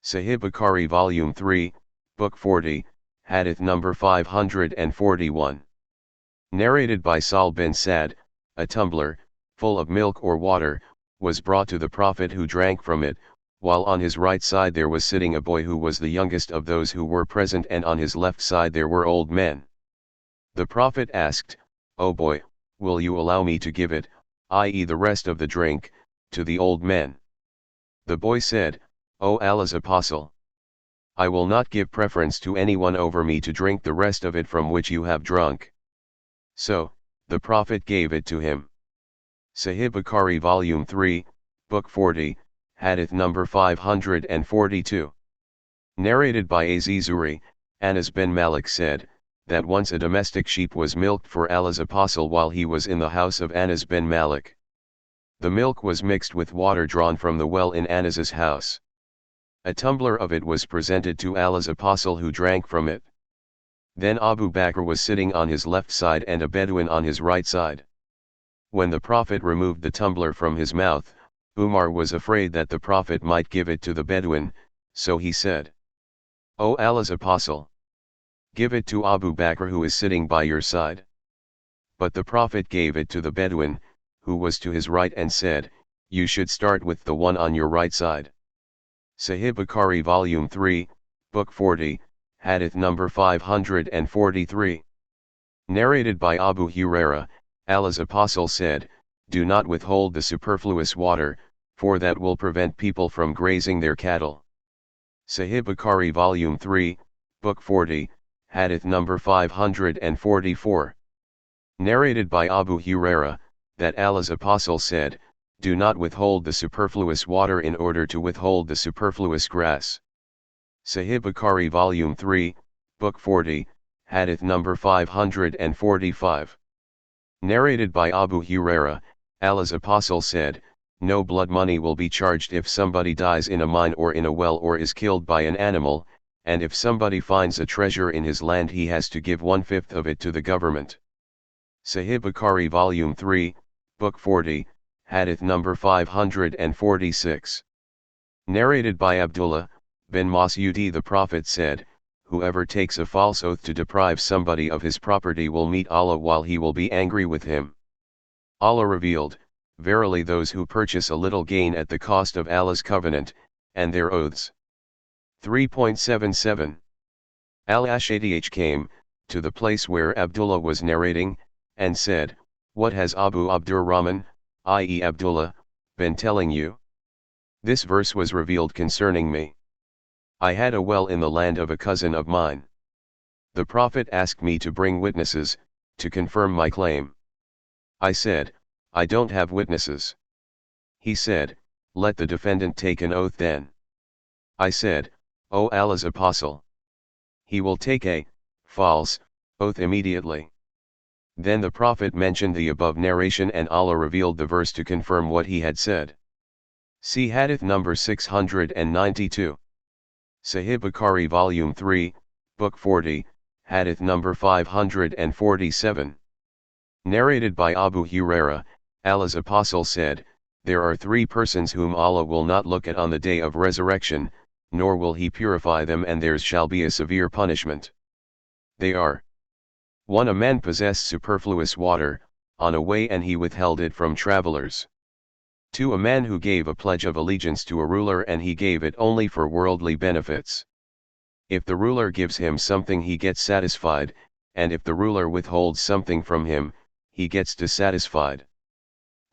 Sahih Bukhari Volume 3, Book 40, Hadith number 541. Narrated by Sal bin Sa'd, a tumbler, full of milk or water, was brought to the Prophet, who drank from it, while on his right side there was sitting a boy who was the youngest of those who were present, and on his left side there were old men. The Prophet asked, "O boy, will you allow me to give it, i.e. the rest of the drink, to the old men?" The boy said, "O Allah's Apostle, I will not give preference to anyone over me to drink the rest of it from which you have drunk." So, the Prophet gave it to him. Sahih Bukhari Volume 3, Book 40, Hadith number 542. Narrated by Az-Zuhri, Anas bin Malik said, that once a domestic sheep was milked for Allah's Apostle while he was in the house of Anas bin Malik. The milk was mixed with water drawn from the well in Anas's house. A tumbler of it was presented to Allah's Apostle, who drank from it. Then Abu Bakr was sitting on his left side and a Bedouin on his right side. When the Prophet removed the tumbler from his mouth, Umar was afraid that the Prophet might give it to the Bedouin, so he said, "O Allah's Apostle, give it to Abu Bakr, who is sitting by your side." But the Prophet gave it to the Bedouin, who was to his right, and said, "You should start with the one on your right side." Sahih Bukhari Volume 3, Book 40, Hadith number 543. Narrated by Abu Huraira, Allah's Apostle said, "Do not withhold the superfluous water, for that will prevent people from grazing their cattle." Sahih Bukhari Volume 3, Book 40, Hadith number 544. Narrated by Abu Huraira, that Allah's Apostle said, "Do not withhold the superfluous water in order to withhold the superfluous grass." Sahih Bukhari Volume 3, Book 40, Hadith number 545. Narrated by Abu Huraira, Allah's Apostle said, "No blood money will be charged if somebody dies in a mine or in a well or is killed by an animal, and if somebody finds a treasure in his land he has to give 1/5 of it to the government." Sahih Bukhari Volume 3, Book 40, Hadith number 546. Narrated by Abdullah bin Mas'ud, the Prophet said, "Whoever takes a false oath to deprive somebody of his property will meet Allah while he will be angry with him." Allah revealed, "Verily those who purchase a little gain at the cost of Allah's covenant, and their oaths." 3.77. Al-Ashadih came to the place where Abdullah was narrating, and said, "What has Abu Abdurrahman, i.e. Abdullah, been telling you?" This verse was revealed concerning me. I had a well in the land of a cousin of mine. The Prophet asked me to bring witnesses, to confirm my claim. I said, "I don't have witnesses." He said, "Let the defendant take an oath then." I said, "O Allah's Apostle, he will take a false oath immediately." Then the Prophet mentioned the above narration, and Allah revealed the verse to confirm what he had said. See Hadith number 692. Sahih Bukhari Volume 3, Book 40, Hadith number 547. Narrated by Abu Huraira, Allah's Apostle said, "There are 3 persons whom Allah will not look at on the day of resurrection, nor will he purify them, and theirs shall be a severe punishment. They are: 1. A man possessed superfluous water, on a way, and he withheld it from travelers. 2. A man who gave a pledge of allegiance to a ruler, and he gave it only for worldly benefits. If the ruler gives him something he gets satisfied, and if the ruler withholds something from him, he gets dissatisfied.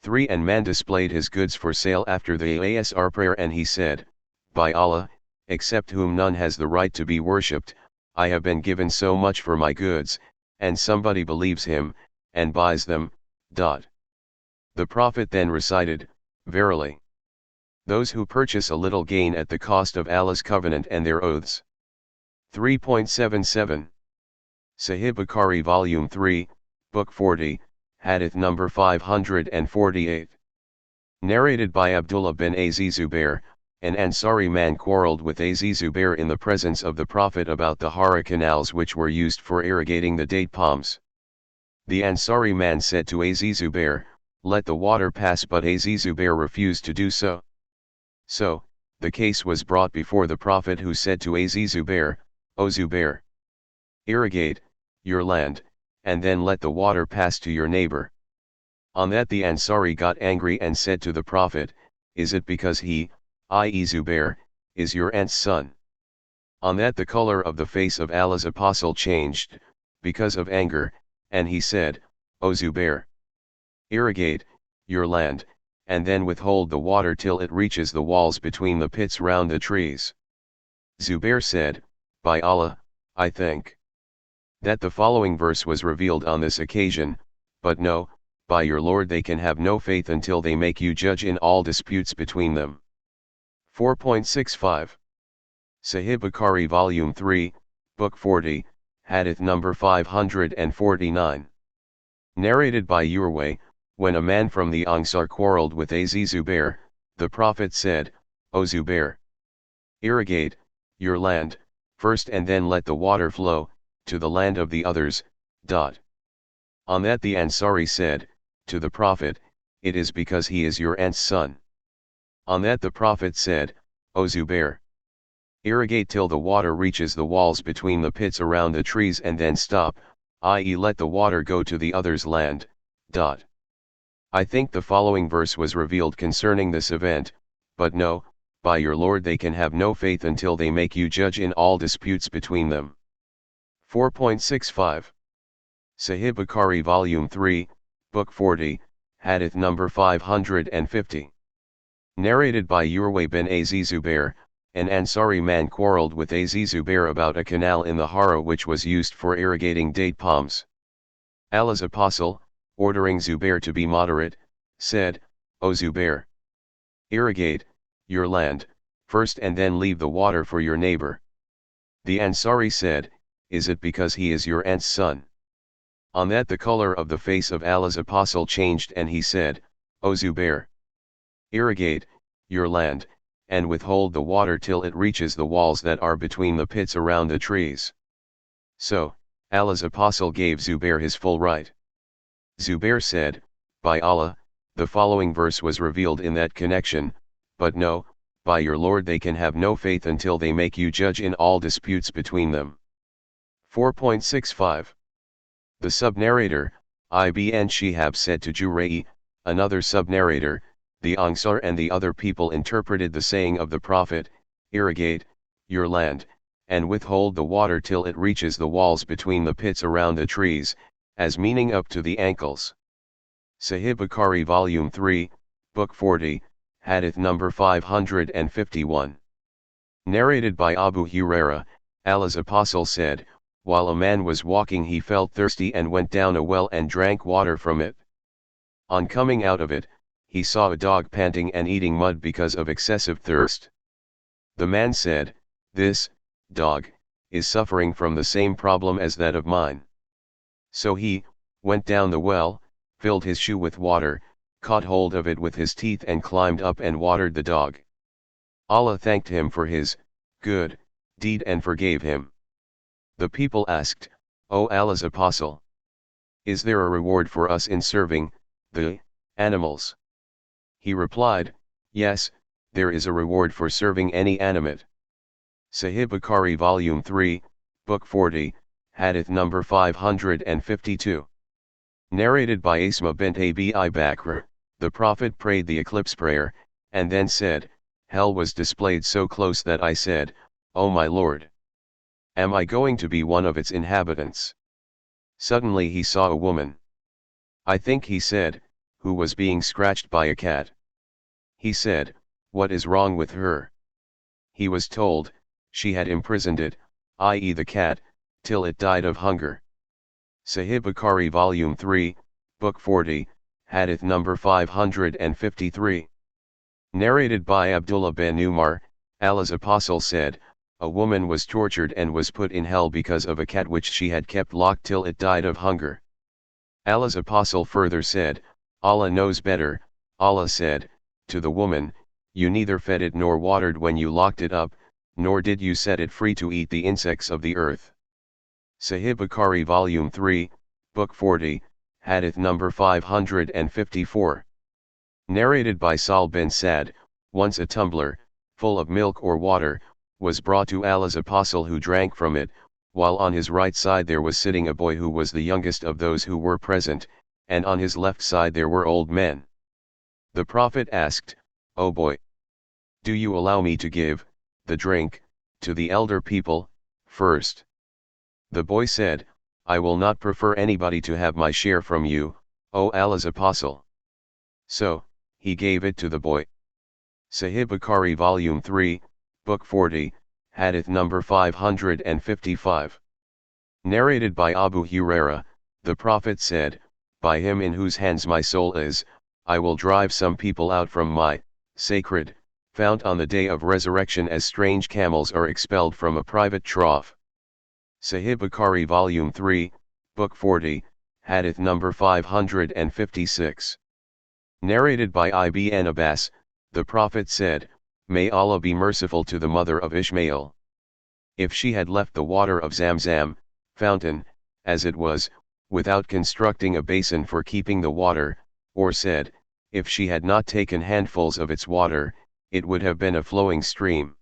3. And man displayed his goods for sale after the Asr prayer, and he said, 'By Allah, except whom none has the right to be worshipped, I have been given so much for my goods,' and somebody believes him, and buys them. The Prophet then recited, "Verily, those who purchase a little gain at the cost of Allah's covenant and their oaths." 3.77. Sahih Bukhari Volume 3, Book 40, Hadith number 548. Narrated by Abdullah bin Az-Zubair, an Ansari man quarreled with Az-Zubair in the presence of the Prophet about the Hara canals which were used for irrigating the date palms. The Ansari man said to Az-Zubair, "Let the water pass," but Az-Zubair refused to do so. So, the case was brought before the Prophet, who said to Zubair, O Zubair, irrigate your land, and then let the water pass to your neighbor. On that the Ansari got angry and said to the Prophet, is it because he, i.e. Zubair, is your aunt's son? On that the color of the face of Allah's apostle changed, because of anger, and he said, O Zubair, irrigate your land, and then withhold the water till it reaches the walls between the pits round the trees. Zubair said, by Allah, I think that the following verse was revealed on this occasion, but no, by your Lord they can have no faith until they make you judge in all disputes between them. 4.65 Sahih Bukhari Volume 3, Book 40, Hadith number 549. Narrated by Urwa, when a man from the Ангир quarreled with Zubair, the Prophet said, O Zubair, irrigate your land, first, and then let the water flow to the land of the others. On that the Ansari said to the Prophet, it is because he is your aunt's son. On that the Prophet said, O Zubair, irrigate till the water reaches the walls between the pits around the trees, and then stop, i.e. let the water go to the other's land. I think the following verse was revealed concerning this event, but no, by your Lord they can have no faith until they make you judge in all disputes between them. 4.65 Sahih Bukhari Volume 3, Book 40, Hadith number 550. Narrated by Urwa bin Zubair, an Ansari man quarreled with Zubair about a canal in the Hara which was used for irrigating date palms. Allah's apostle, ordering Zubair to be moderate, said, O Zubair, irrigate your land, first, and then leave the water for your neighbor. The Ansari said, is it because he is your aunt's son? On that the color of the face of Allah's apostle changed, and he said, O Zubair, irrigate your land, and withhold the water till it reaches the walls that are between the pits around the trees. So, Allah's apostle gave Zubair his full right. Zubair said, by Allah, the following verse was revealed in that connection, but no, by your Lord they can have no faith until they make you judge in all disputes between them. 4.65 The sub-narrator, Ibn Shihab, said to Jurayy, another sub-narrator, the Ангիր and the other people interpreted the saying of the Prophet, irrigate your land, and withhold the water till it reaches the walls between the pits around the trees, as meaning up to the ankles. Sahih Bukhari Volume 3, Book 40, Hadith number 551. Narrated by Abu Hurairah, Allah's apostle said, while a man was walking he felt thirsty and went down a well and drank water from it. On coming out of it, he saw a dog panting and eating mud because of excessive thirst. The man said, this dog is suffering from the same problem as that of mine. So he went down the well, filled his shoe with water, caught hold of it with his teeth, and climbed up and watered the dog. Allah thanked him for his good deed and forgave him. The people asked, O Allah's apostle, is there a reward for us in serving the animals? He replied, yes, there is a reward for serving any animate. Sahih Bukhari Volume 3, Book 40, Hadith number 552. Narrated by Asma bint Abi Bakr, the Prophet prayed the eclipse prayer, and then said, hell was displayed so close that I said, O my Lord, am I going to be one of its inhabitants? Suddenly he saw a woman. I think he said, who was being scratched by a cat. He said, what is wrong with her? He was told, she had imprisoned it, i.e. the cat, till it died of hunger. Sahih Bukhari Volume 3, Book 40, Hadith number 553. Narrated by Abdullah bin Umar, Allah's apostle said, a woman was tortured and was put in hell because of a cat which she had kept locked till it died of hunger. Allah's apostle further said, Allah knows better. Allah said to the woman, you neither fed it nor watered when you locked it up, nor did you set it free to eat the insects of the earth. Sahih Bukhari Volume 3, Book 40, Hadith number 554. Narrated by Sal bin Sad, once a tumbler, full of milk or water, was brought to Allah's apostle, who drank from it, while on his right side there was sitting a boy who was the youngest of those who were present, and on his left side there were old men. The Prophet asked, "O boy, do you allow me to give the drink to the elder people first?" The boy said, "I will not prefer anybody to have my share from you, O Allah's apostle." So he gave it to the boy. Sahih Bukhari Volume 3, Book 40, Hadith number 555. Narrated by Abu Huraira, the Prophet said, "By him in whose hands my soul is, I will drive some people out from my sacred fount on the day of resurrection as strange camels are expelled from a private trough." Sahih Bukhari Volume 3, Book 40, Hadith number 556. Narrated by Ibn Abbas, the Prophet said, "May Allah be merciful to the mother of Ishmael. If she had left the water of Zamzam, fountain, as it was, without constructing a basin for keeping the water, or said, if she had not taken handfuls of its water, it would have been a flowing stream.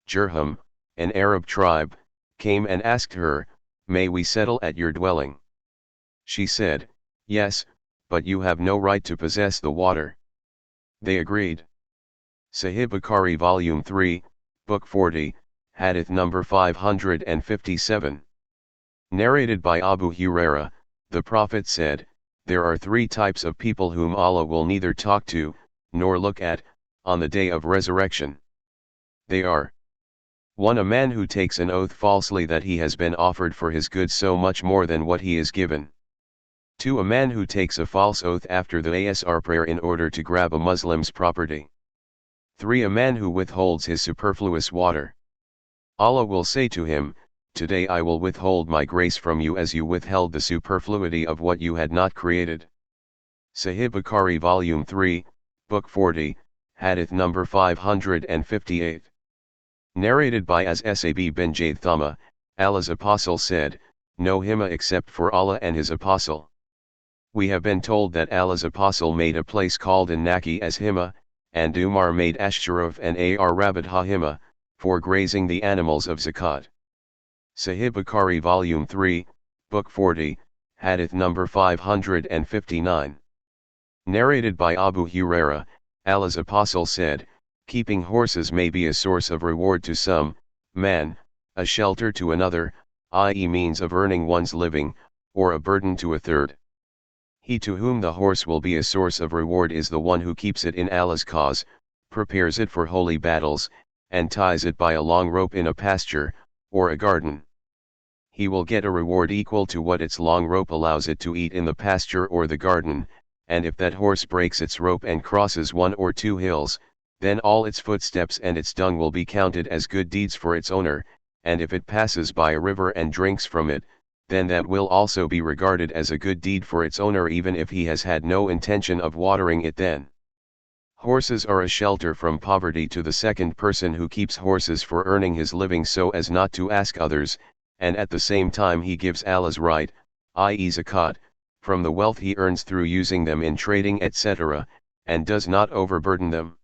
Jurhum, an Arab tribe, came and asked her, 'May we settle at your dwelling?' She said, 'Yes, but you have no right to possess the water.' They agreed." Sahih Bukhari Volume 3, Book 40, Hadith number 557. Narrated by Abu Huraira, the Prophet said, "There are three types of people whom Allah will neither talk to, nor look at, on the day of resurrection. They are: 1. A man who takes an oath falsely that he has been offered for his goods so much more than what he is given. 2. A man who takes a false oath after the Asr prayer in order to grab a Muslim's property. 3. A man who withholds his superfluous water. Allah will say to him, 'Today I will withhold my grace from you as you withheld the superfluity of what you had not created.'" Sahih Bukhari Volume 3, Book 40, Hadith number 558. Narrated by As-Sab bin Jathama, Allah's apostle said, "No hima except for Allah and his apostle." We have been told that Allah's apostle made a place called An-Naki as hima, and Umar made Ashtaraf and Ar Rabbit ha-hima, for grazing the animals of zakat. Sahih Bukhari Volume 3, Book 40, Hadith number 559. Narrated by Abu Huraira, Allah's apostle said, "Keeping horses may be a source of reward to some man, a shelter to another, i.e. means of earning one's living, or a burden to a third. He to whom the horse will be a source of reward is the one who keeps it in Allah's cause, prepares it for holy battles, and ties it by a long rope in a pasture, or a garden. He will get a reward equal to what its long rope allows it to eat in the pasture or the garden, and if that horse breaks its rope and crosses 1 or 2 hills, then all its footsteps and its dung will be counted as good deeds for its owner, and if it passes by a river and drinks from it, then that will also be regarded as a good deed for its owner even if he has had no intention of watering it then. Horses are a shelter from poverty to the second person who keeps horses for earning his living so as not to ask others, and at the same time he gives Allah's right, i.e. zakat, from the wealth he earns through using them in trading etc., and does not overburden them.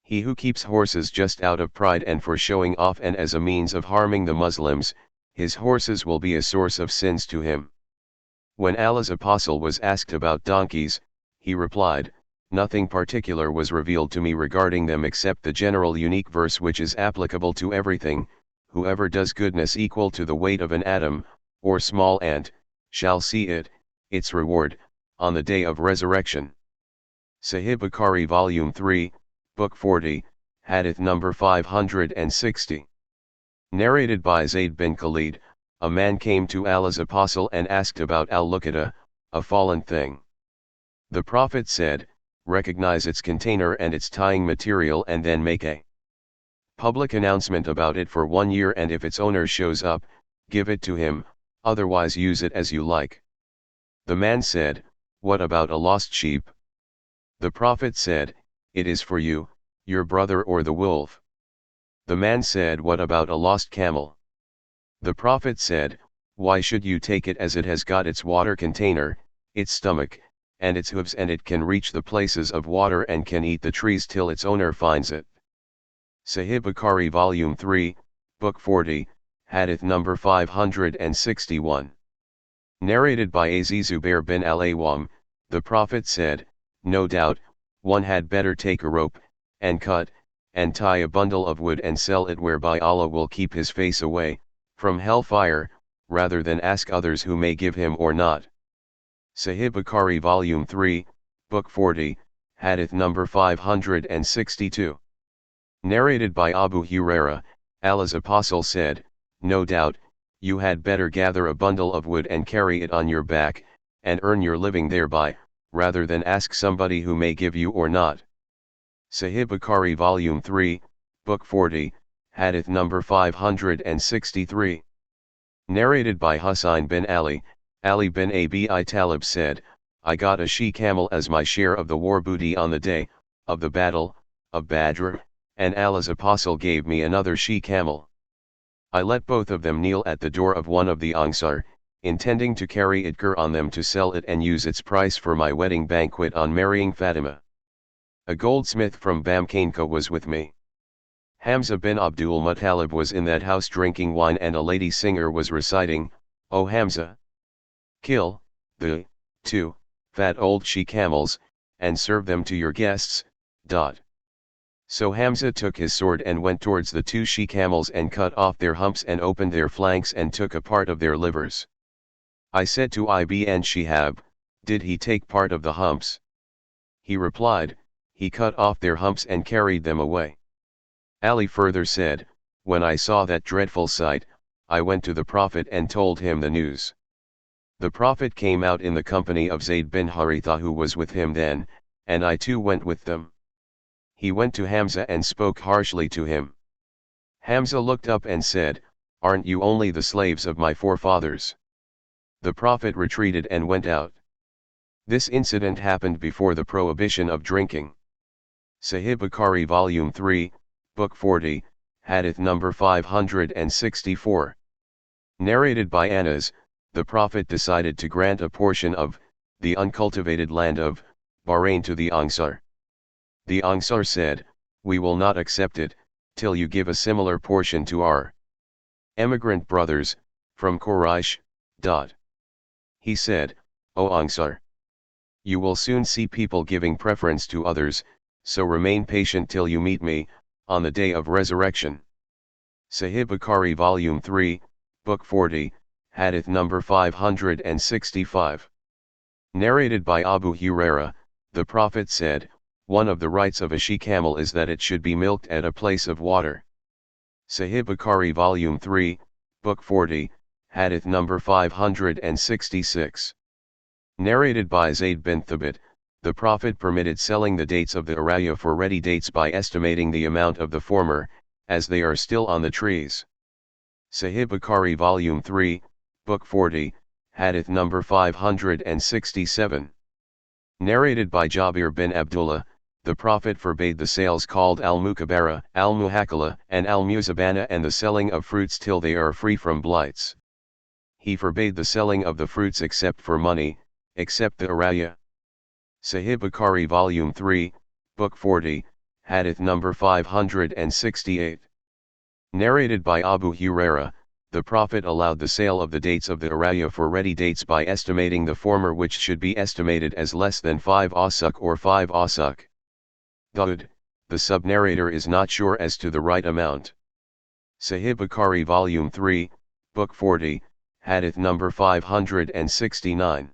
He who keeps horses just out of pride and for showing off and as a means of harming the Muslims, his horses will be a source of sins to him." When Allah's apostle was asked about donkeys, he replied, "Nothing particular was revealed to me regarding them except the general unique verse which is applicable to everything: whoever does goodness equal to the weight of an atom, or small ant, shall see it, its reward, on the day of resurrection." Sahih Bukhari Volume 3, Book 40, Hadith number 560. Narrated by Zayd bin Khalid, a man came to Allah's apostle and asked about al-Luqaata, a fallen thing. The Prophet said, "Recognize its container and its tying material and then make a public announcement about it for 1 year, and if its owner shows up, give it to him, otherwise use it as you like." The man said, "What about a lost sheep?" The Prophet said, "It is for you, your brother or the wolf." The man said, "What about a lost camel?" The Prophet said, "Why should you take it as it has got its water container, its stomach, and its hooves, and it can reach the places of water and can eat the trees till its owner finds it?" Sahih Bukhari Volume 3, Book 40, Hadith number 561. Narrated by Zubair bin al-Awwam, the Prophet said, "No doubt, one had better take a rope, and cut, and tie a bundle of wood and sell it, whereby Allah will keep his face away from hellfire, rather than ask others who may give him or not." Sahih Bukhari Volume 3, Book 40, Hadith number 562. Narrated by Abu Huraira, Allah's Apostle said, "No doubt, you had better gather a bundle of wood and carry it on your back, and earn your living thereby, rather than ask somebody who may give you or not." Sahih Bukhari Volume 3, Book 40, Hadith number 563. Narrated by Husayn bin Ali, Ali bin Abi Talib said, "I got a she-camel as my share of the war booty on the day of the battle of Badr, and Allah's Apostle gave me another she-camel. I let both of them kneel at the door of one of the ангիր, intending to carry it on them to sell it and use its price for my wedding banquet on marrying Fatima. A goldsmith from Bamkanka was with me. Hamza bin Abdul Muttalib was in that house drinking wine, and a lady singer was reciting, 'O Hamza, kill the 2 fat old she-camels, and serve them to your guests.' So Hamza took his sword and went towards the 2 she-camels and cut off their humps and opened their flanks and took a part of their livers. I said to Ibn Shihab, 'Did he take part of the humps?' He replied, 'He cut off their humps and carried them away.' Ali further said, 'When I saw that dreadful sight, I went to the Prophet and told him the news. The Prophet came out in the company of Zayd bin Haritha, who was with him then, and I too went with them. He went to Hamza and spoke harshly to him. Hamza looked up and said, 'Aren't you only the slaves of my forefathers?' The Prophet retreated and went out. This incident happened before the prohibition of drinking." Sahih Bukhari Volume 3, Book 40, Hadith number 564. Narrated by Anas, the Prophet decided to grant a portion of the uncultivated land of Bahrain to the ангիր. The ангիր said, "We will not accept it till you give a similar portion to our emigrant brothers from Quraysh." He said, "O ангիր, you will soon see people giving preference to others, so remain patient till you meet me on the day of resurrection." Sahih Bukhari Volume 3, Book 40, Hadith number 565. Narrated by Abu Huraira, the Prophet said, "One of the rights of a she-camel is that it should be milked at a place of water." Sahih Bukhari Volume 3, Book 40, Hadith number 566. Narrated by Zayd bin Thabit, the Prophet permitted selling the dates of the araya for ready dates by estimating the amount of the former, as they are still on the trees. Sahih Bukhari Volume 3, Book 40, Hadith number 567. Narrated by Jabir bin Abdullah, the Prophet forbade the sales called al-mukabara, al-muhakala, and al-muzabana, and the selling of fruits till they are free from blights. He forbade the selling of the fruits except for money, except the araya. Sahih Bukhari Volume 3, Book 40, Hadith number 568. Narrated by Abu Huraira, the Prophet allowed the sale of the dates of the araya for ready dates by estimating the former, which should be estimated as less than 5 ausuk or 5 ausuk. The sub-narrator is not sure as to the right amount. Sahih Bukhari Volume 3, Book 40, Hadith number 569.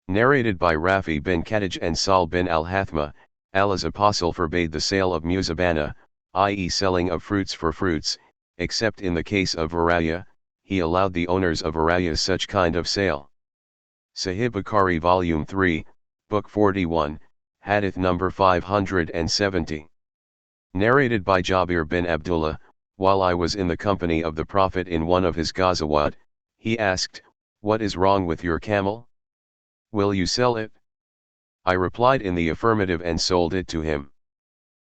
Narrated by Rafi bin Khadij and Sal bin al-Hathma, Allah's Apostle forbade the sale of muzabana, i.e. selling of fruits for fruits, except in the case of araya. He allowed the owners of araya such kind of sale. Sahih Bukhari Volume 3, Book 41, Hadith number 570. Narrated by Jabir bin Abdullah, while I was in the company of the Prophet in one of his ghazawat, he asked, "What is wrong with your camel? Will you sell it?" I replied in the affirmative and sold it to him.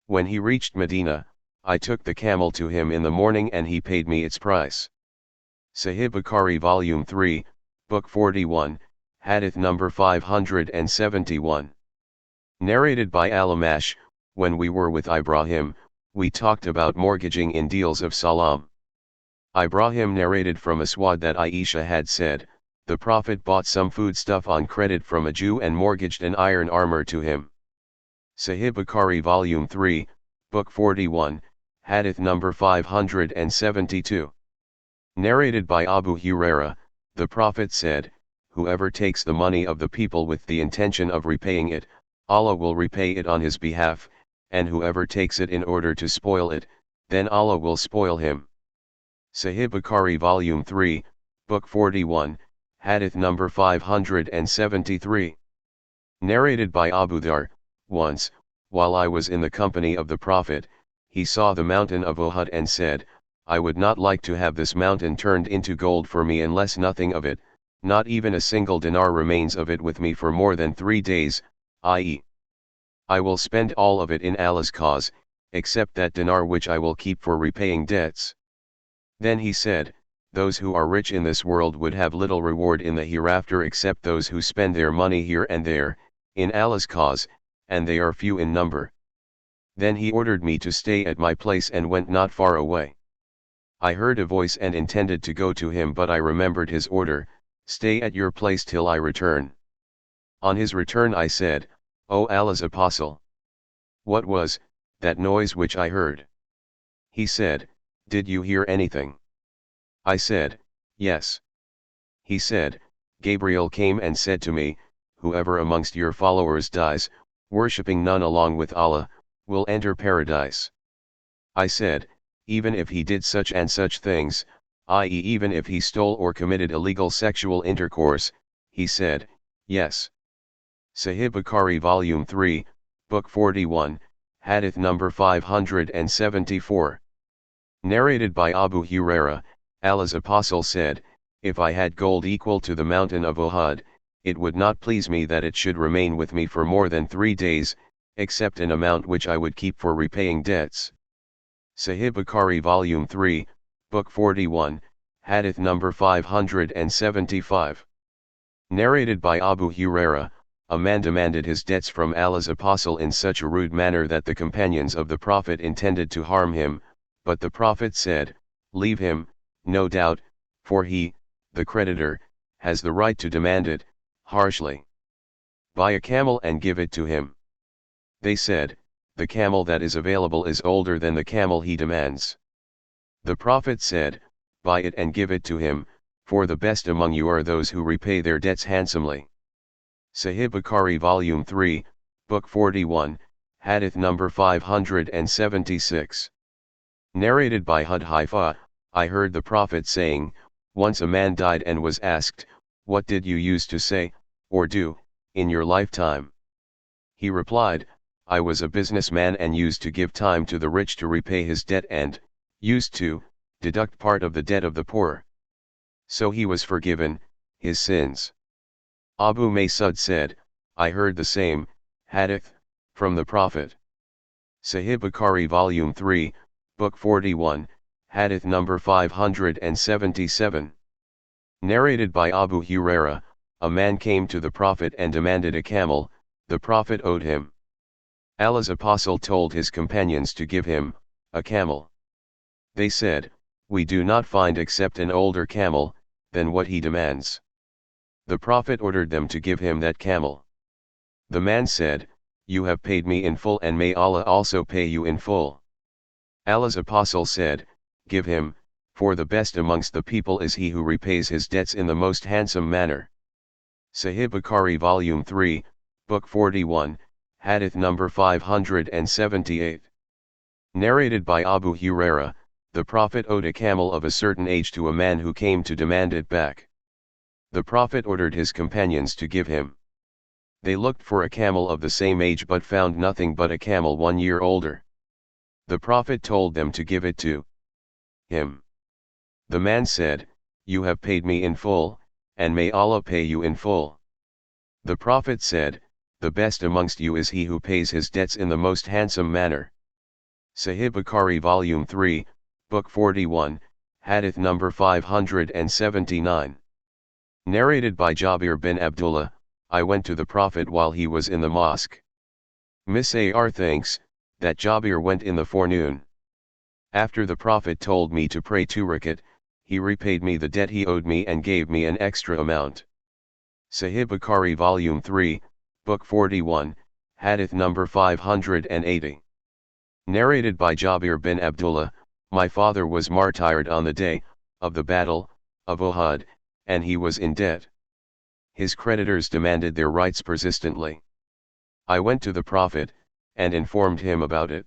When he reached Medina, I took the camel to him in the morning and he paid me its price. Sahih Bukhari Volume 3, Book 41, Hadith number 571. Narrated by Al-Amash, when we were with Ibrahim, we talked about mortgaging in deals of salam. Ibrahim narrated from Aswad that Aisha had said, the Prophet bought some foodstuff on credit from a Jew and mortgaged an iron armor to him. Sahih Bukhari Volume 3, Book 41, Hadith number 572. Narrated by Abu Huraira, the Prophet said, whoever takes the money of the people with the intention of repaying it, Allah will repay it on his behalf, and whoever takes it in order to spoil it, then Allah will spoil him. Sahih Bukhari Volume 3, Book 41, Hadith number 573. Narrated by Abu Dhar, once, while I was in the company of the Prophet, he saw the mountain of Uhud and said, I would not like to have this mountain turned into gold for me unless nothing of it, not even a single dinar remains of it with me for more than 3 days, i.e. I will spend all of it in Allah's cause, except that dinar which I will keep for repaying debts. Then he said, those who are rich in this world would have little reward in the hereafter except those who spend their money here and there, in Allah's cause, and they are few in number. Then he ordered me to stay at my place and went not far away. I heard a voice and intended to go to him, but I remembered his order, stay at your place till I return. On his return I said, O Allah's Apostle, what was that noise which I heard? He said, did you hear anything? I said, yes. He said, Gabriel came and said to me, whoever amongst your followers dies, worshipping none along with Allah, will enter paradise. I said, even if he did such and such things, i.e. even if he stole or committed illegal sexual intercourse, he said, yes. Sahih Bukhari Volume 3, Book 41, Hadith number 574. Narrated by Abu Huraira, Allah's Apostle said, if I had gold equal to the mountain of Uhud, it would not please me that it should remain with me for more than 3 days, except an amount which I would keep for repaying debts. Sahih Bukhari Volume 3, Book 41, Hadith number 575. Narrated by Abu Huraira, a man demanded his debts from Allah's Apostle in such a rude manner that the companions of the Prophet intended to harm him, but the Prophet said, leave him, no doubt, for he, the creditor, has the right to demand it, harshly. Buy a camel and give it to him. They said, the camel that is available is older than the camel he demands. The Prophet said, buy it and give it to him, for the best among you are those who repay their debts handsomely. Sahih Bukhari Volume 3, Book 41, Hadith number 576. Narrated by Hudhaifa, I heard the Prophet saying, once a man died and was asked, what did you use to say, or do, in your lifetime? He replied, I was a businessman and used to give time to the rich to repay his debt and, used to, deduct part of the debt of the poor. So he was forgiven, his sins. Abu Masud said, I heard the same, hadith, from the Prophet. Sahih Bukhari Volume 3, Book 41, Hadith number 577. Narrated by Abu Huraira, a man came to the Prophet and demanded a camel, the Prophet owed him. Allah's Apostle told his companions to give him a camel. They said, we do not find except an older camel than what he demands. The Prophet ordered them to give him that camel. The man said, you have paid me in full and may Allah also pay you in full. Allah's Apostle said, give him, for the best amongst the people is he who repays his debts in the most handsome manner. Sahih Bukhari Volume 3, Book 41, Hadith number 578. Narrated by Abu Huraira, the Prophet owed a camel of a certain age to a man who came to demand it back. The Prophet ordered his companions to give him. They looked for a camel of the same age but found nothing but a camel 1 year older. The Prophet told them to give it to him. The man said, you have paid me in full, and may Allah pay you in full. The Prophet said, the best amongst you is he who pays his debts in the most handsome manner. Sahih Bukhari Volume 3, Book 41, Hadith number 579. Narrated by Jabir bin Abdullah, I went to the Prophet while he was in the mosque. Misar thinks, that Jabir went in the forenoon. After the Prophet told me to pray 2 rakat, he repaid me the debt he owed me and gave me an extra amount. Sahih Bukhari Volume 3, Book 41, Hadith number 580. Narrated by Jabir bin Abdullah, my father was martyred on the day of the battle of Uhud, and he was in debt. His creditors demanded their rights persistently. I went to the Prophet, and informed him about it.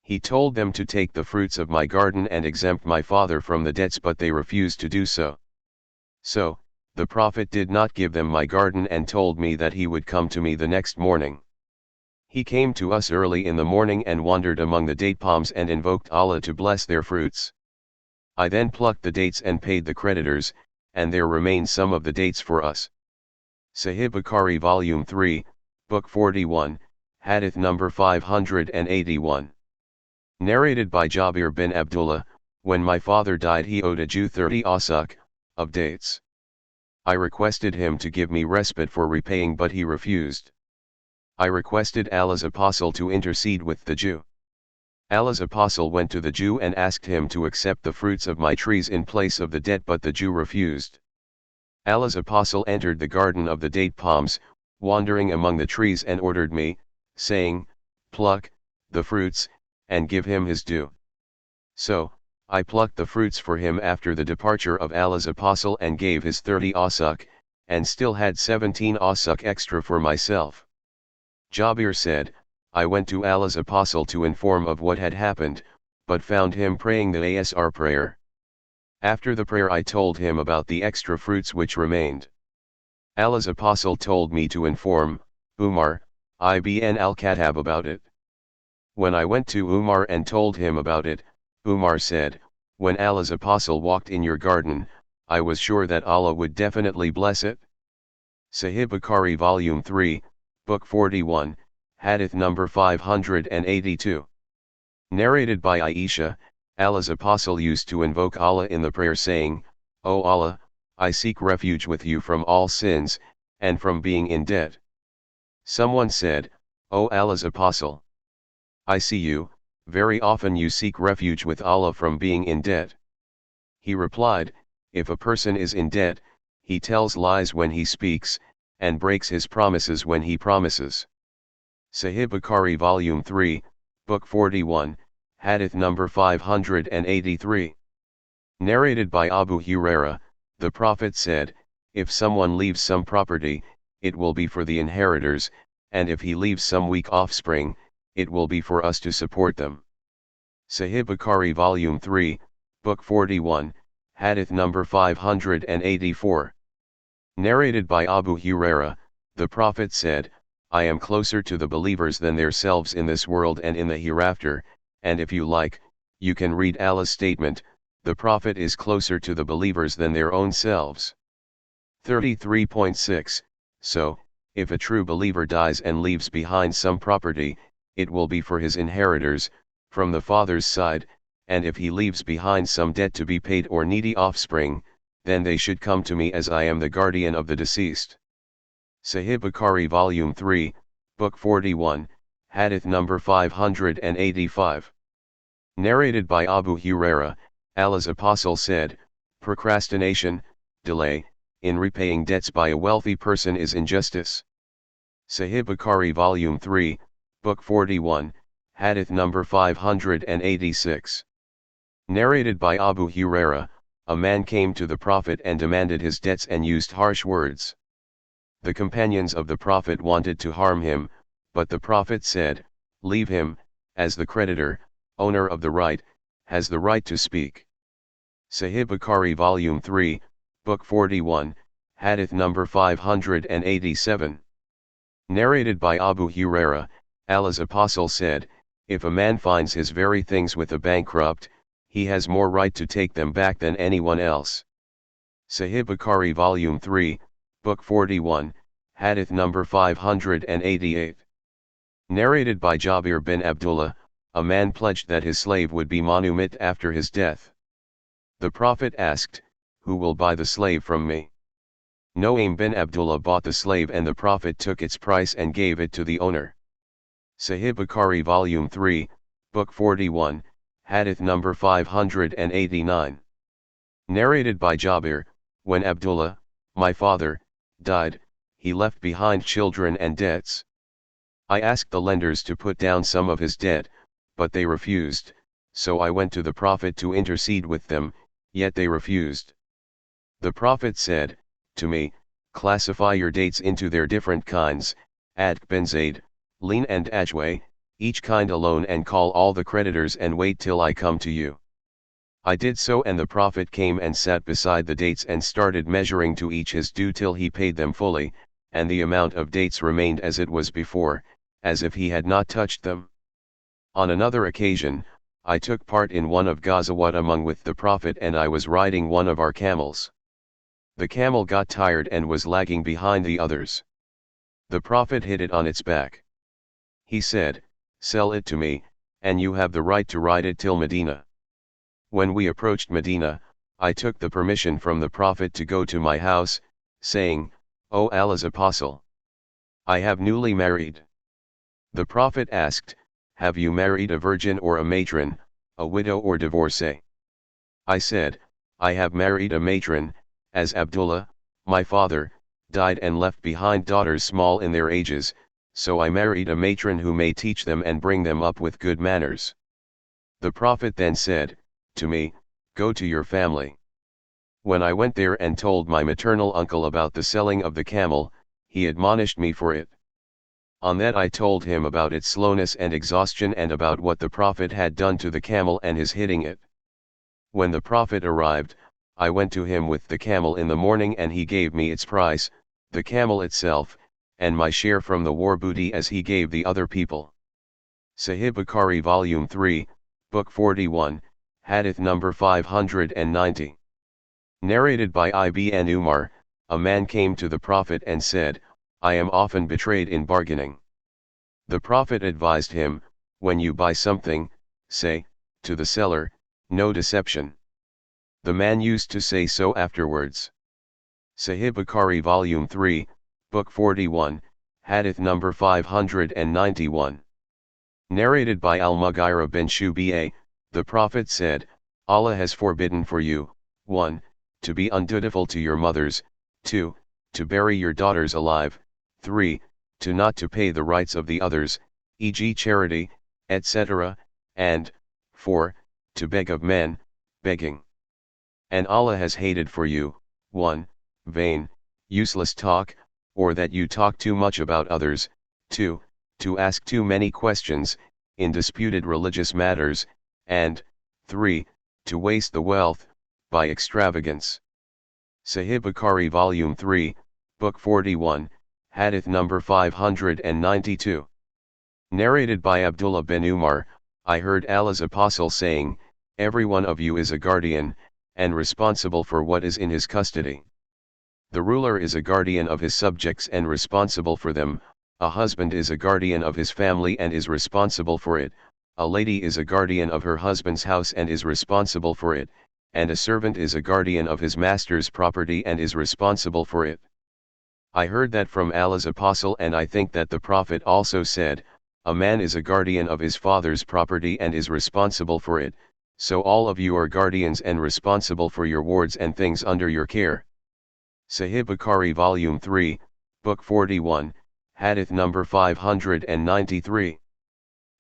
He told them to take the fruits of my garden and exempt my father from the debts, but they refused to do so. So, the Prophet did not give them my garden and told me that he would come to me the next morning. He came to us early in the morning and wandered among the date palms and invoked Allah to bless their fruits. I then plucked the dates and paid the creditors, and there remained some of the dates for us. Sahih Bukhari Volume 3, Book 41, Hadith number 581. Narrated by Jabir bin Abdullah, when my father died he owed a Jew 30 ausaq of dates. I requested him to give me respite for repaying, but he refused. I requested Allah's apostle to intercede with the Jew. Allah's apostle went to the Jew and asked him to accept the fruits of my trees in place of the debt, but the Jew refused. Allah's apostle entered the garden of the date palms, wandering among the trees, and ordered me, saying, "Pluck the fruits, and give him his due." So, I plucked the fruits for him after the departure of Allah's apostle and gave his 30 ausaq, and still had 17 ausaq extra for myself. Jabir said, I went to Allah's apostle to inform of what had happened, but found him praying the Asr prayer. After the prayer I told him about the extra fruits which remained. Allah's apostle told me to inform Umar ibn al-Khattab about it. When I went to Umar and told him about it, Umar said, when Allah's apostle walked in your garden, I was sure that Allah would definitely bless it. Sahih Bukhari Volume 3, Book 41, Hadith number 582. Narrated by Aisha, Allah's apostle used to invoke Allah in the prayer, saying, O Allah, I seek refuge with you from all sins, and from being in debt. Someone said, O Allah's apostle, I see you, very often you seek refuge with Allah from being in debt. He replied, if a person is in debt, he tells lies when he speaks, and breaks his promises when he promises. Sahih Bukhari Volume 3, Book 41, Hadith number 583. Narrated by Abu Huraira, the Prophet said, if someone leaves some property, it will be for the inheritors, and if he leaves some weak offspring, it will be for us to support them. Sahih Bukhari Volume 3, Book 41, Hadith number 584. Narrated by Abu Huraira, the Prophet said, I am closer to the believers than themselves in this world and in the hereafter, and if you like, you can read Allah's statement, the Prophet is closer to the believers than their own selves. 33.6 So, if a true believer dies and leaves behind some property, it will be for his inheritors, from the father's side, and if he leaves behind some debt to be paid or needy offspring, then they should come to me, as I am the guardian of the deceased. Sahih Bukhari Volume 3, Book 41, Hadith number 585. Narrated by Abu Huraira, Allah's apostle said, procrastination, delay, in repaying debts by a wealthy person is injustice. Sahih Bukhari Volume 3, Book 41, Hadith number 586. Narrated by Abu Huraira, a man came to the Prophet and demanded his debts and used harsh words. The companions of the Prophet wanted to harm him, but the Prophet said, leave him, as the creditor, owner of the right, has the right to speak. Sahih Bukhari Volume 3, Book 41, Hadith number 587. Narrated by Abu Huraira, Allah's apostle said, if a man finds his very things with a bankrupt, he has more right to take them back than anyone else. Sahih Bukhari Volume 3, Book 41, Hadith number 588. Narrated by Jabir bin Abdullah, a man pledged that his slave would be manumit after his death. The Prophet asked, who will buy the slave from me? Noaim bin Abdullah bought the slave, and the Prophet took its price and gave it to the owner. Sahih Bukhari Volume 3, Book 41, Hadith number 589. Narrated by Jabir, when Abdullah, my father, died, he left behind children and debts. I asked the lenders to put down some of his debt, but they refused, so I went to the Prophet to intercede with them, yet they refused. The Prophet said to me, classify your dates into their different kinds, Adk bin Zayd, Lean and Ajway, each kind alone, and call all the creditors and wait till I come to you. I did so, and the Prophet came and sat beside the dates and started measuring to each his due till he paid them fully, and the amount of dates remained as it was before, as if he had not touched them. On another occasion, I took part in one of Ghazawat among with the Prophet, and I was riding one of our camels. The camel got tired and was lagging behind the others. The Prophet hit it on its back. He said, sell it to me, and you have the right to ride it till Medina. When we approached Medina, I took the permission from the Prophet to go to my house, saying, O Allah's Apostle, I have newly married. The Prophet asked, have you married a virgin or a matron, a widow or divorcee? I said, I have married a matron, as Abdullah, my father, died and left behind daughters small in their ages, so I married a matron who may teach them and bring them up with good manners. The Prophet then said to me, go to your family. When I went there and told my maternal uncle about the selling of the camel, he admonished me for it. On that I told him about its slowness and exhaustion, and about what the Prophet had done to the camel and his hitting it. When the Prophet arrived, I went to him with the camel in the morning, and he gave me its price, the camel itself, and my share from the war booty as he gave the other people. Sahih Bukhari Volume 3, Book 41, Hadith number 590. Narrated by Ibn Umar, a man came to the Prophet and said, I am often betrayed in bargaining. The Prophet advised him, when you buy something, say to the seller, no deception. The man used to say so afterwards. Sahih Bukhari Volume 3, Book 41, Hadith number 591. Narrated by Al-Mughira bin Shu'bah, the Prophet said, Allah has forbidden for you, 1. To be undutiful to your mothers, 2. To bury your daughters alive, 3. To not to pay the rights of the others, e.g. charity, etc., and 4. To beg of men, begging. And Allah has hated for you, 1. Vain, useless talk, or that you talk too much about others, 2. To ask too many questions, in disputed religious matters, and 3. To waste the wealth, by extravagance. Sahih Bukhari Volume 3, Book 41, Hadith number 592. Narrated by Abdullah bin Umar, I heard Allah's Apostle saying, every one of you is a guardian, and responsible for what is in his custody. The ruler is a guardian of his subjects and responsible for them, a husband is a guardian of his family and is responsible for it, a lady is a guardian of her husband's house and is responsible for it, and a servant is a guardian of his master's property and is responsible for it. I heard that from Allah's Apostle, and I think that the Prophet also said, a man is a guardian of his father's property and is responsible for it, so all of you are guardians and responsible for your wards and things under your care. Sahih Bukhari Volume 3, Book 41, Hadith number 593.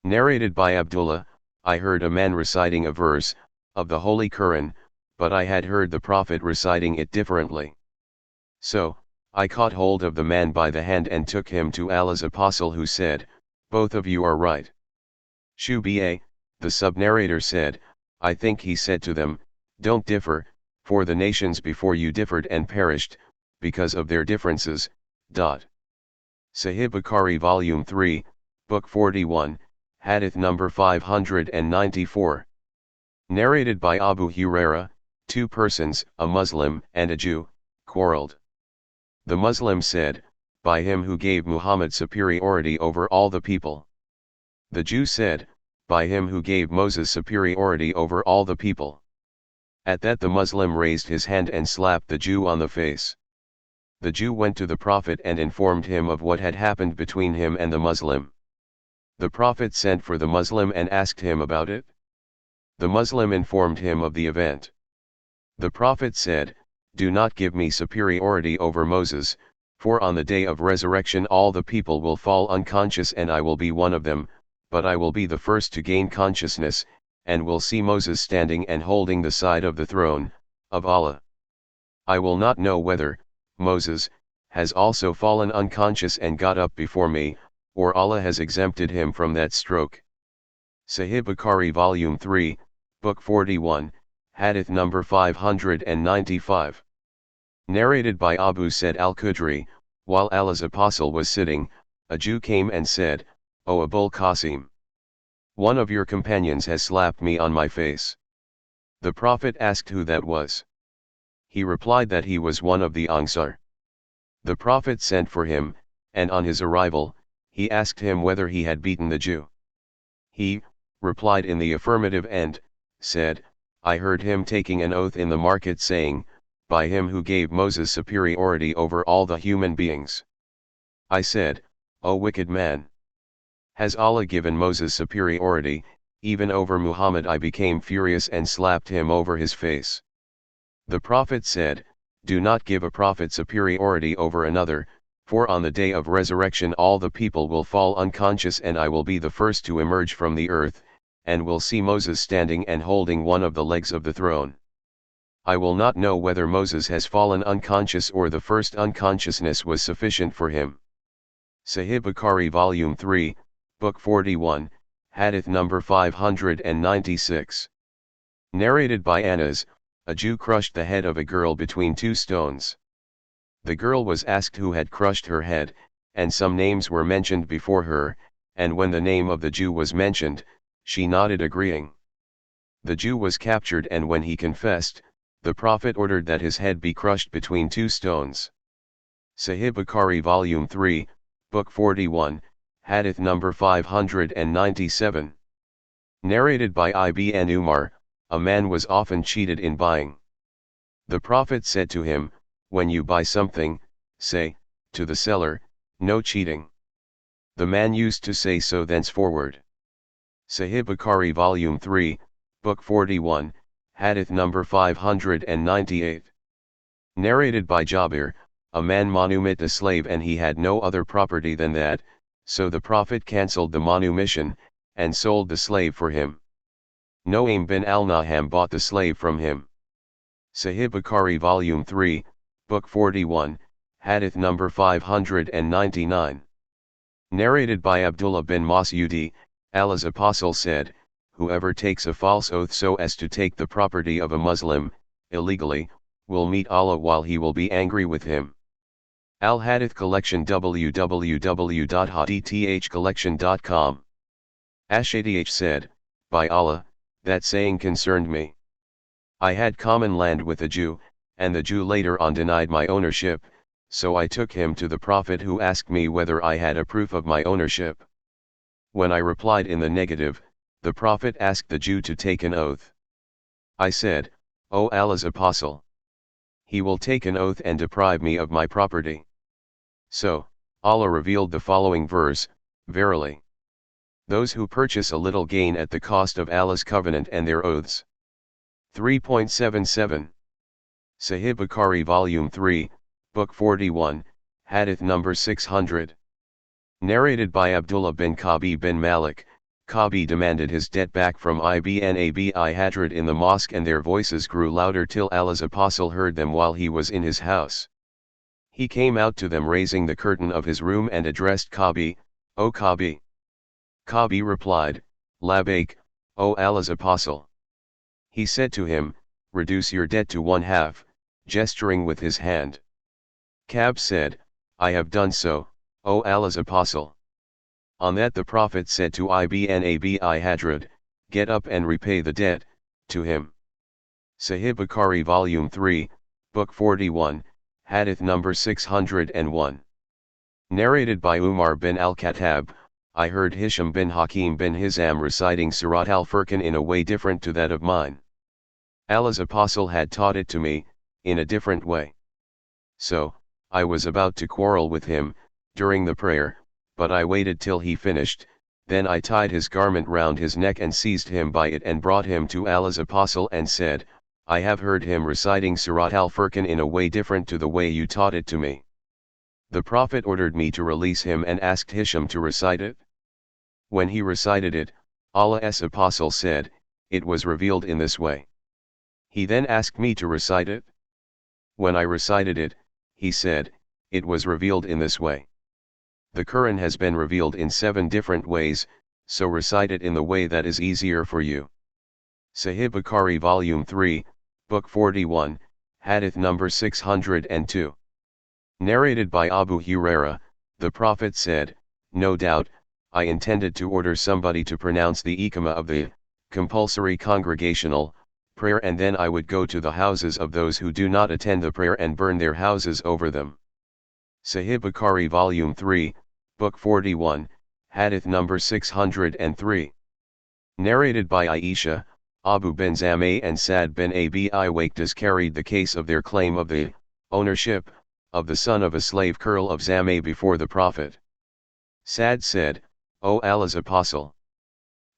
Narrated by Abdullah, I heard a man reciting a verse of the Holy Quran, but I had heard the Prophet reciting it differently. So, I caught hold of the man by the hand and took him to Allah's Apostle, who said, both of you are right. Shu'bah, the sub-narrator, said, I think he said to them, don't differ, for the nations before you differed and perished, because of their differences. Sahih Bukhari Volume 3, Book 41, Hadith number 594. Narrated by Abu Huraira, two persons, a Muslim and a Jew, quarreled. The Muslim said, by him who gave Muhammad superiority over all the people. The Jew said, by him who gave Moses superiority over all the people. At that the Muslim raised his hand and slapped the Jew on the face. The Jew went to the Prophet and informed him of what had happened between him and the Muslim. The Prophet sent for the Muslim and asked him about it. The Muslim informed him of the event. The Prophet said, "Do not give me superiority over Moses, for on the day of resurrection all the people will fall unconscious and I will be one of them, but I will be the first to gain consciousness, and will see Moses standing and holding the side of the throne of Allah. I will not know whether Moses has also fallen unconscious and got up before me, or Allah has exempted him from that stroke." Sahih Bukhari Volume 3, Book 41, Hadith number 595. Narrated by Abu Sa'id al-Khudri, while Allah's apostle was sitting, a Jew came and said, "O Abul Qasim, one of your companions has slapped me on my face." The Prophet asked who that was. He replied that he was one of the ангիր. The Prophet sent for him, and on his arrival, he asked him whether he had beaten the Jew. He replied in the affirmative and said, "I heard him taking an oath in the market saying, 'By him who gave Moses superiority over all the human beings.' I said, 'O wicked man! Has Allah given Moses superiority, even over Muhammad?' I became furious and slapped him over his face." The Prophet said, "Do not give a prophet superiority over another, for on the day of resurrection all the people will fall unconscious and I will be the first to emerge from the earth, and will see Moses standing and holding one of the legs of the throne. I will not know whether Moses has fallen unconscious or the first unconsciousness was sufficient for him." Sahih Bukhari Volume 3, Book 41, Hadith number 596. Narrated by Anas, a Jew crushed the head of a girl between two stones. The girl was asked who had crushed her head, and some names were mentioned before her, and when the name of the Jew was mentioned, she nodded agreeing. The Jew was captured, and when he confessed, the Prophet ordered that his head be crushed between two stones. Sahih Bukhari Volume 3, Book 41, Hadith number 597. Narrated by Ibn Umar, a man was often cheated in buying. The Prophet said to him, "When you buy something, say to the seller, 'No cheating.'" The man used to say so thenceforward. Sahih Bukhari Volume 3, Book 41, Hadith number 598. Narrated by Jabir, a man manumit a slave and he had no other property than that, so the Prophet cancelled the manumission, and sold the slave for him. Noaim bin al-Naham bought the slave from him. Sahih Bukhari Volume 3, Book 41, Hadith number 599. Narrated by Abdullah bin Mas'udi, Allah's apostle said, "Whoever takes a false oath so as to take the property of a Muslim, illegally, will meet Allah while he will be angry with him." Al-Hadith Collection www.hadithcollection.com. Ashadh said, "By Allah, that saying concerned me. I had common land with a Jew, and the Jew later on denied my ownership, so I took him to the Prophet who asked me whether I had a proof of my ownership. When I replied in the negative, the Prophet asked the Jew to take an oath. I said, 'O Allah's apostle, he will take an oath and deprive me of my property.' So, Allah revealed the following verse, 'Verily, those who purchase a little gain at the cost of Allah's covenant and their oaths.' 3.77. Sahih Bukhari Volume 3, Book 41, Hadith number 600. Narrated by Abdullah bin Kabi bin Malik, Kabi demanded his debt back from Ibn Abi Hadrad in the mosque, and their voices grew louder till Allah's apostle heard them while he was in his house. He came out to them raising the curtain of his room and addressed Kabi, 'O Kabi.' Kabi replied, 'Labbaik, O Allah's apostle.' He said to him, 'Reduce your debt to one half,' gesturing with his hand. Kab said, 'I have done so, O Allah's apostle.' On that the Prophet said to Ibn Abi Hadrad, 'Get up and repay the debt to him.' Sahih Bukhari Volume 3, Book 41, Hadith number 601. Narrated by Umar bin al-Khattab, I heard Hisham bin Hakim bin Hizam reciting Surat al-Furqan in a way different to that of mine. Allah's apostle had taught it to me, in a different way. So, I was about to quarrel with him, during the prayer, but I waited till he finished, Then I tied his garment round his neck and seized him by it and brought him to Allah's apostle and said, I have heard him reciting Surat al-Furqan in a way different to the way you taught it to me. The Prophet ordered me to release him and asked Hisham to recite it. When he recited it, Allah's apostle said, it was revealed in this way. He then asked me to recite it. When I recited it, he said, it was revealed in this way. The Quran has been revealed in 7 different ways, so recite it in the way that is easier for you. Sahih Bukhari Volume 3, Book 41, Hadith number 602. Narrated by Abu Huraira, the Prophet said, no doubt, I intended to order somebody to pronounce the iqamah of the compulsory congregational prayer, and then I would go to the houses of those who do not attend the prayer and burn their houses over them. Sahih Bukhari Volume 3, Book 41, Hadith number 603. Narrated by Aisha, Abu bin Zameh and Sa'd bin Abi Waqas carried the case of their claim of the ownership of the son of a slave girl of Zameh before the Prophet. Sa'd said, O Allah's apostle,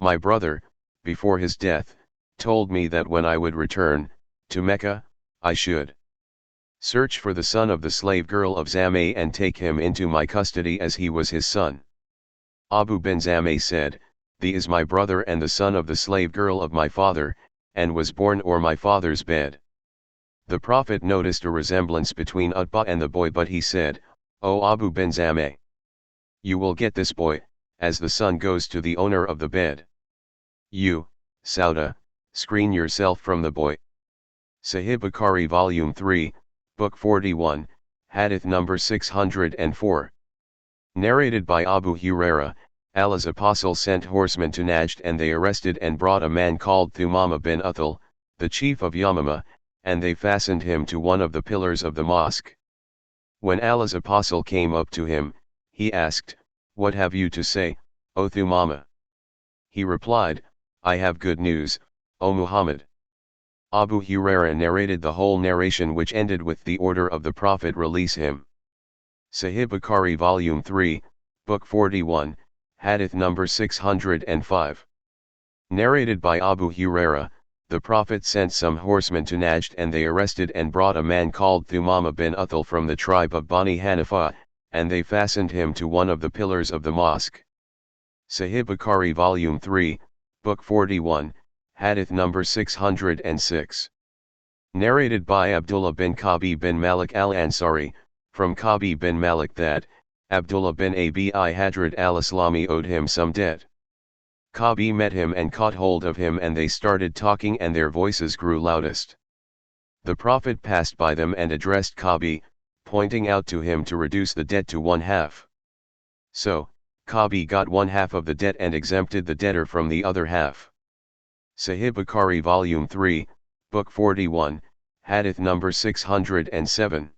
my brother, before his death, told me that when I would return to Mecca, I should search for the son of the slave girl of Zameh and take him into my custody as he was his son. Abu bin Zameh said, Thee is my brother and the son of the slave girl of my father, and was born o'er my father's bed. The Prophet noticed a resemblance between Utbah and the boy, but he said, O Abu bin Zameh, you will get this boy, as the son goes to the owner of the bed. You, Sauda, screen yourself from the boy. Sahih Bukhari Volume 3, Book 41, Hadith number 604. Narrated by Abu Huraira, Allah's apostle sent horsemen to Najd, and they arrested and brought a man called Thumama bin Uthal, the chief of Yamama, and they fastened him to one of the pillars of the mosque. When Allah's apostle came up to him, he asked, What have you to say, O Thumama? He replied, I have good news, O Muhammad. Abu Huraira narrated the whole narration, which ended with the order of the Prophet, release him. Sahih Bukhari Volume 3, Book 41, Hadith number 605. Narrated by Abu Huraira, the Prophet sent some horsemen to Najd, and they arrested and brought a man called Thumama bin Uthal from the tribe of Bani Hanifa, and they fastened him to one of the pillars of the mosque. Sahih Bukhari Volume 3, Book 41, Hadith number 606. Narrated by Abdullah bin Kabi bin Malik al-Ansari, from Kabi bin Malik that, Abdullah bin Abi Hadrat al-Islami owed him some debt. Kabi met him and caught hold of him, and they started talking, and their voices grew loudest. The Prophet passed by them and addressed Kabi, pointing out to him to reduce the debt to 1/2. So, Kabi got 1/2 of the debt and exempted the debtor from the other half. Sahih Bukhari Volume 3, Book 41, Hadith number 607.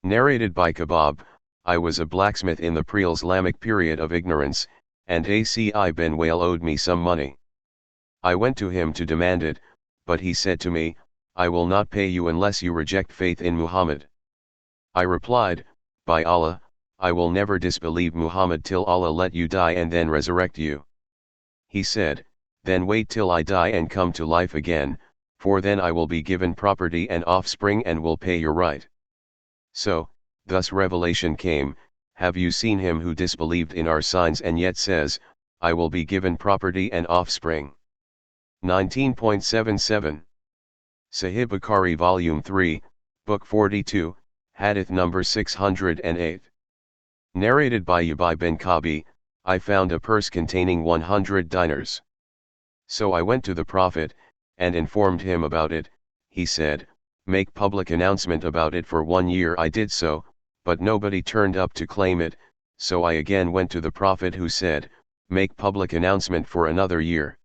Narrated by Kabab, I was a blacksmith in the pre-Islamic period of ignorance, and Aci bin Wale owed me some money. I went to him to demand it, but he said to me, I will not pay you unless you reject faith in Muhammad. I replied, by Allah, I will never disbelieve Muhammad till Allah let you die and then resurrect you. He said, then wait till I die and come to life again, for then I will be given property and offspring and will pay your right. So, thus revelation came, have you seen him who disbelieved in our signs and yet says, I will be given property and offspring? 19.77. Sahih Bukhari Volume 3, Book 42, Hadith number 608. Narrated by Ubay bin Kabi, I found a purse containing 100 dinars. So I went to the Prophet, and informed him about it. He said, make public announcement about it. For 1 year I did so, but nobody turned up to claim it, so I again went to the Prophet, who said, make public announcement for another year.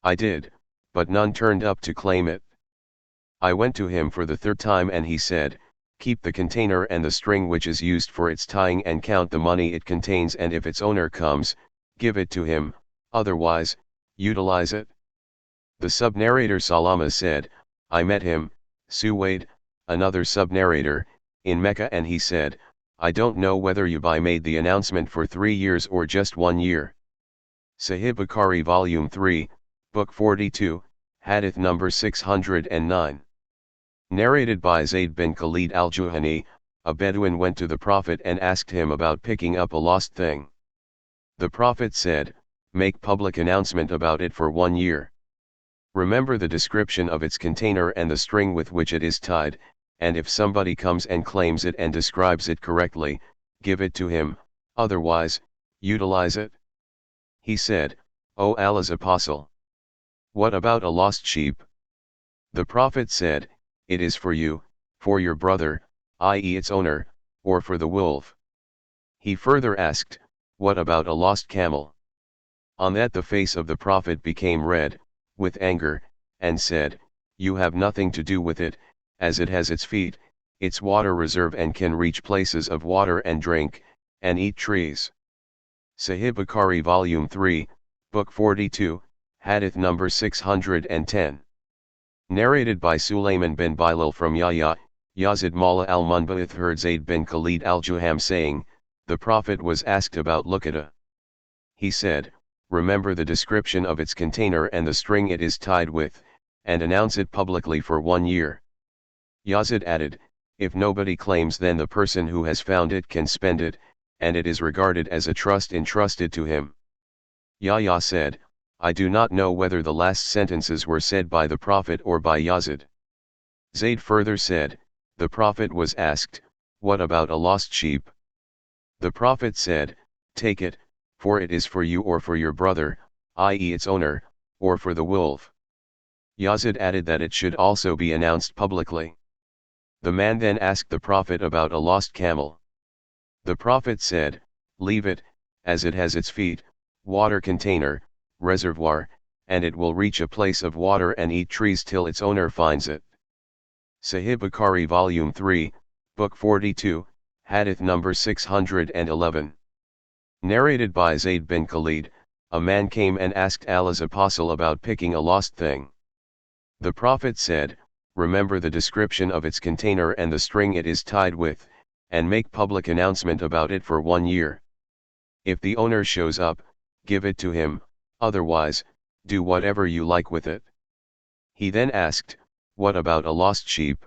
I did, but none turned up to claim it. I went to him for the 3rd time, and he said, keep the container and the string which is used for its tying, and count the money it contains, and if its owner comes, give it to him, otherwise, utilize it. The sub-narrator Salama said, I met him, Suwaid, another sub-narrator, in Mecca, and he said, I don't know whether Ubay made the announcement for 3 years or just 1 year. Sahih Bukhari Volume 3, Book 42, Hadith number 609. Narrated by Zayd bin Khalid al-Juhani, a Bedouin went to the Prophet and asked him about picking up a lost thing. The Prophet said, "Make public announcement about it for 1 year. Remember the description of its container and the string with which it is tied, and if somebody comes and claims it and describes it correctly, give it to him, otherwise, utilize it." He said, "O Allah's Apostle, what about a lost sheep?" The Prophet said, "It is for you, for your brother, i.e. its owner, or for the wolf." He further asked, "What about a lost camel?" On that the face of the Prophet became red, with anger, and said, "You have nothing to do with it, as it has its feet, its water reserve and can reach places of water and drink, and eat trees." Sahih Bukhari Volume 3, Book 42, Hadith number 610. Narrated by Sulayman bin Bilal from Yahya, Yazid Mawla al-Munba'ith heard Zayd bin Khalid al-Juham saying, the Prophet was asked about Luqaata. He said, "Remember the description of its container and the string it is tied with, and announce it publicly for 1 year." Yazid added, "If nobody claims, then the person who has found it can spend it, and it is regarded as a trust entrusted to him." Yahya said, "I do not know whether the last sentences were said by the Prophet or by Yazid." Zayd further said, "The Prophet was asked, 'What about a lost sheep?' The Prophet said, 'Take it, for it is for you or for your brother, i.e. its owner, or for the wolf.'" Yazid added that it should also be announced publicly. The man then asked the Prophet about a lost camel. The Prophet said, "Leave it, as it has its feet, water container, reservoir, and it will reach a place of water and eat trees till its owner finds it." Sahih Bukhari Volume 3, Book 42, Hadith number 611. Narrated by Zayd bin Khalid, a man came and asked Allah's Apostle about picking a lost thing. The Prophet said, "Remember the description of its container and the string it is tied with, and make public announcement about it for 1 year. If the owner shows up, give it to him, otherwise, do whatever you like with it." He then asked, "What about a lost sheep?"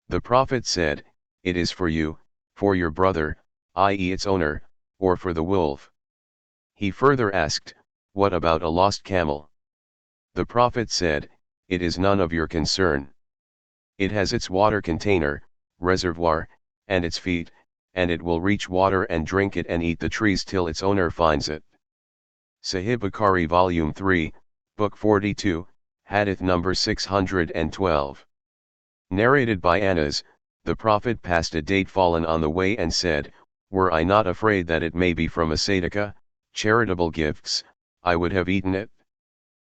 The Prophet said, "It is for you, for your brother, i.e. its owner, or for the wolf." He further asked, "What about a lost camel?" The Prophet said, "It is none of your concern. It has its water container, reservoir, and its feet, and it will reach water and drink it and eat the trees till its owner finds it." Sahih Bukhari Volume 3, Book 42, Hadith number 612. Narrated by Anas, the Prophet passed a date fallen on the way and said, "Were I not afraid that it may be from a sadaqah, charitable gifts, I would have eaten it."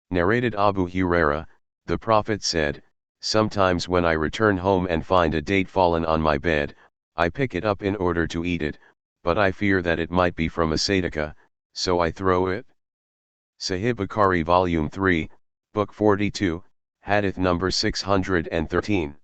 Narrated Abu Huraira, the Prophet said, "Sometimes when I return home and find a date fallen on my bed, I pick it up in order to eat it, but I fear that it might be from a sadaqah, so I throw it." Sahih Bukhari Volume 3, Book 42, Hadith number 613.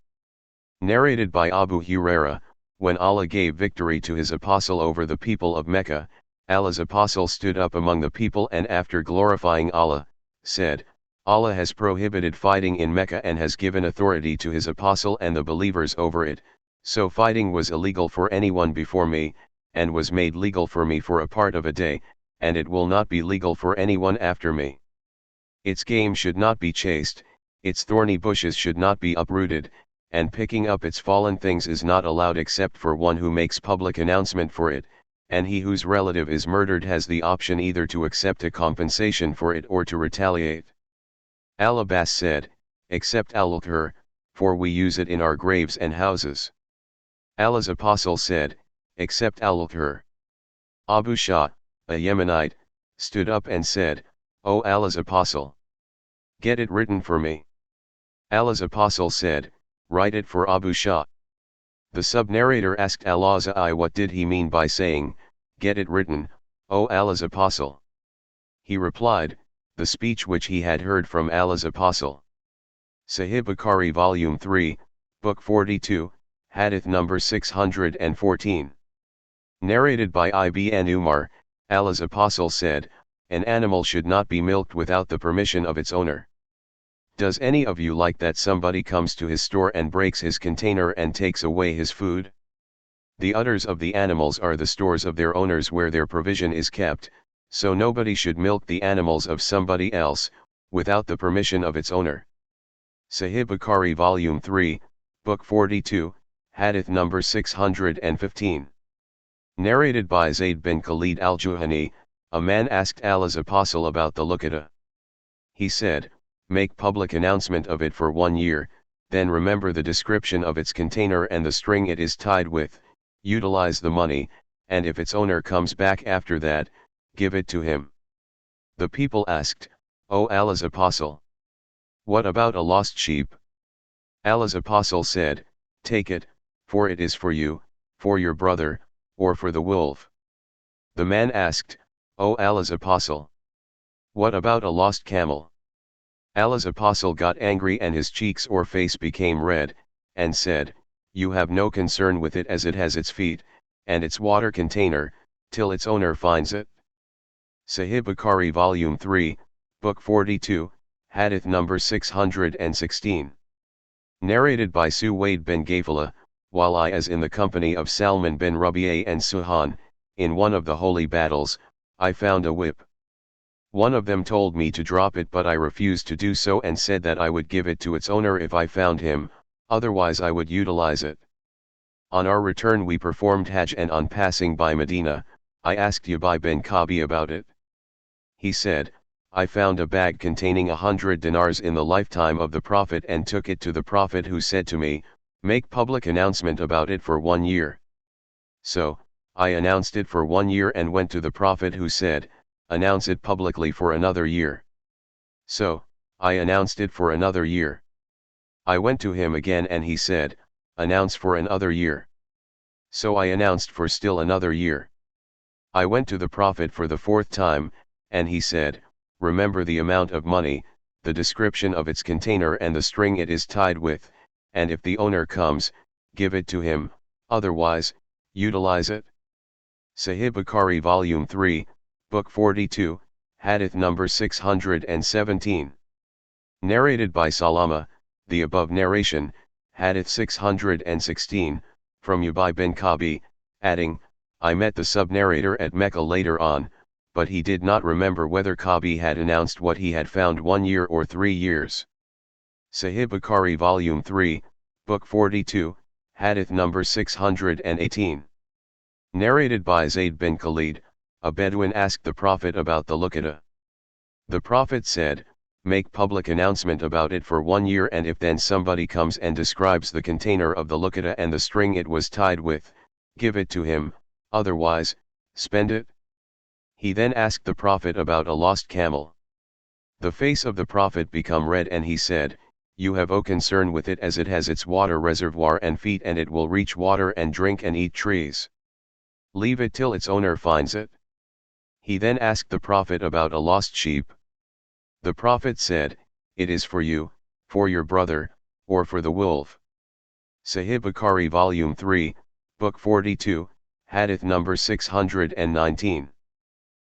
Narrated by Abu Huraira, when Allah gave victory to his apostle over the people of Mecca, Allah's apostle stood up among the people and after glorifying Allah, said, "Allah has prohibited fighting in Mecca and has given authority to his apostle and the believers over it, so fighting was illegal for anyone before me, and was made legal for me for a part of a day, and it will not be legal for anyone after me. Its game should not be chased, its thorny bushes should not be uprooted, and picking up its fallen things is not allowed except for one who makes public announcement for it, and he whose relative is murdered has the option either to accept a compensation for it or to retaliate." Al-Abbas said, "Accept al-ангիր, for we use it in our graves and houses." Allah's Apostle said, "Accept al-ангիր." Abu Shah, a Yemenite, stood up and said, "O Allah's Apostle, get it written for me." Allah's Apostle said, "Write it for Abu Shah." The sub-narrator asked Al-Azai what did he mean by saying, "Get it written, O Allah's Apostle?" He replied, "The speech which he had heard from Allah's Apostle." Sahih Bukhari Volume 3, Book 42, Hadith number 614. Narrated by Ibn Umar, Allah's Apostle said, An animal should not be milked without the permission of its owner. Does any of you like that somebody comes to his store and breaks his container and takes away his food? The udders of the animals are the stores of their owners where their provision is kept, so nobody should milk the animals of somebody else, without the permission of its owner. Sahih Bukhari Volume 3, Book 42, Hadith number 615. Narrated by Zayd bin Khalid al-Juhani, a man asked Allah's apostle about the Luqaata. He said, make public announcement of it for 1 year, then remember the description of its container and the string it is tied with, utilize the money, and if its owner comes back after that, give it to him. The people asked, O Allah's apostle, what about a lost sheep? Allah's apostle said, take it, for it is for you, for your brother, or for the wolf. The man asked, O Allah's apostle, what about a lost camel? Allah's apostle got angry and his cheeks or face became red, and said, you have no concern with it as it has its feet, and its water container, till its owner finds it. Sahih Bukhari Volume 3, Book 42, Hadith number 616. Narrated by Suwaid bin Ghafala, while I was in the company of Salman bin Rabi'a and Suhan, in one of the holy battles, I found a whip. One of them told me to drop it, but I refused to do so and said that I would give it to its owner if I found him, otherwise I would utilize it. On our return we performed Hajj, and on passing by Medina, I asked Ubay bin Kabi about it. He said, I found a bag containing 100 dinars in the lifetime of the Prophet and took it to the Prophet, who said to me, make public announcement about it for 1 year. So, I announced it for 1 year and went to the Prophet, who said, announce it publicly for another year. So, I announced it for another year. I went to him again and he said, announce for another year. So I announced for still another year. I went to the Prophet for the 4th time, and he said, remember the amount of money, the description of its container and the string it is tied with, and if the owner comes, give it to him, otherwise, utilize it. Sahih Bukhari Volume 3, Book 42, Hadith number 617. Narrated by Salama, the above narration, Hadith 616, from Ubay bin Kabi, adding, I met the sub-narrator at Mecca later on, but he did not remember whether Kabi had announced what he had found 1 year or 3 years. Sahih Bukhari Volume 3, Book 42, Hadith number 618. Narrated by Zayd bin Khalid, a Bedouin asked the Prophet about the Luqaata. The Prophet said, make public announcement about it for 1 year, and if then somebody comes and describes the container of the Luqaata and the string it was tied with, give it to him, otherwise, spend it. He then asked the Prophet about a lost camel. The face of the Prophet became red and he said, you have no concern with it as it has its water reservoir and feet, and it will reach water and drink and eat trees. Leave it till its owner finds it. He then asked the Prophet about a lost sheep. The Prophet said, it is for you, for your brother, or for the wolf. Sahih Bukhari Volume 3, Book 42, Hadith number 619.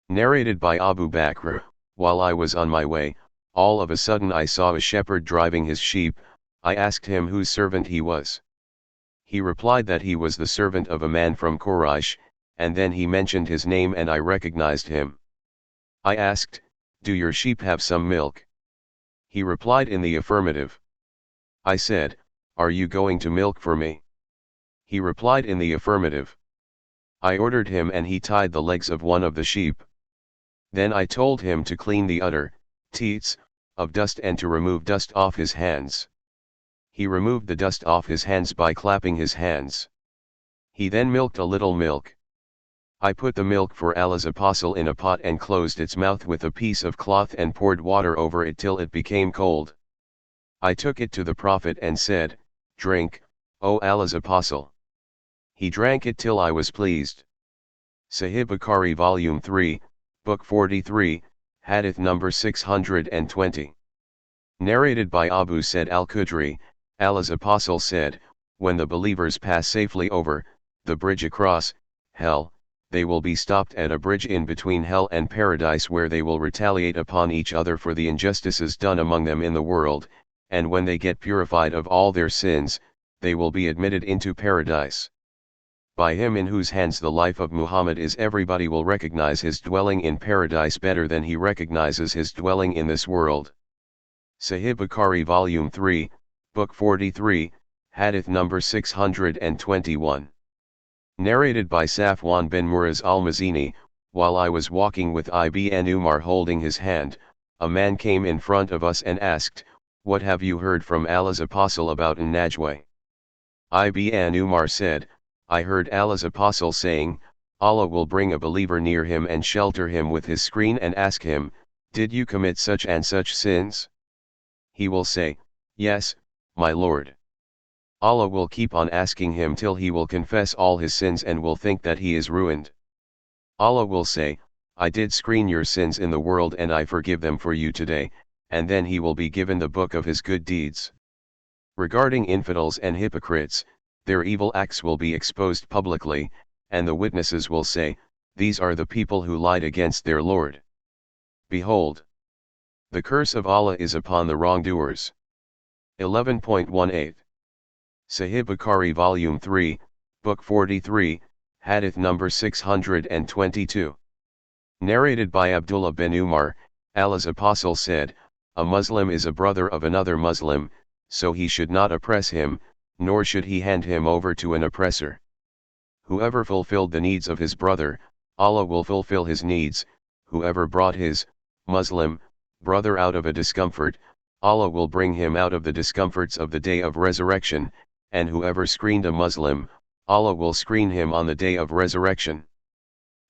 Narrated by Abu Bakr, while I was on my way, all of a sudden I saw a shepherd driving his sheep. I asked him whose servant he was. He replied that he was the servant of a man from Quraysh, and then he mentioned his name and I recognized him. I asked, do your sheep have some milk? He replied in the affirmative. I said, are you going to milk for me? He replied in the affirmative. I ordered him and he tied the legs of one of the sheep. Then I told him to clean the udder, teats, of dust and to remove dust off his hands. He removed the dust off his hands by clapping his hands. He then milked a little milk. I put the milk for Allah's apostle in a pot and closed its mouth with a piece of cloth and poured water over it till it became cold. I took it to the Prophet and said, drink, O Allah's apostle. He drank it till I was pleased. Sahih Bukhari Volume 3, Book 43, Hadith number 620. Narrated by Abu Said al-Khudri, Allah's apostle said, when the believers pass safely over the bridge across hell, they will be stopped at a bridge in between hell and paradise, where they will retaliate upon each other for the injustices done among them in the world, and when they get purified of all their sins, they will be admitted into paradise. By him in whose hands the life of Muhammad is, everybody will recognize his dwelling in paradise better than he recognizes his dwelling in this world. Sahih Bukhari Volume 3, Book 43, Hadith number 621. Narrated by Safwan bin Muraz al-Mazini, while I was walking with Ibn Umar holding his hand, a man came in front of us and asked, "What have you heard from Allah's apostle about an-Najwa?" Ibn Umar said, "I heard Allah's apostle saying, Allah will bring a believer near him and shelter him with his screen and ask him, 'Did you commit such and such sins?' He will say, 'Yes, my Lord.' Allah will keep on asking him till he will confess all his sins and will think that he is ruined. Allah will say, 'I did screen your sins in the world and I forgive them for you today,' and then he will be given the book of his good deeds. Regarding infidels and hypocrites, their evil acts will be exposed publicly, and the witnesses will say, 'These are the people who lied against their Lord.' Behold, the curse of Allah is upon the wrongdoers." 11.18. Sahih Bukhari Volume 3, Book 43, Hadith number 622. Narrated by Abdullah bin Umar, Allah's apostle said, "A Muslim is a brother of another Muslim, so he should not oppress him, nor should he hand him over to an oppressor. Whoever fulfilled the needs of his brother, Allah will fulfill his needs. Whoever brought his Muslim brother out of a discomfort, Allah will bring him out of the discomforts of the day of resurrection, and whoever screened a Muslim, Allah will screen him on the day of resurrection."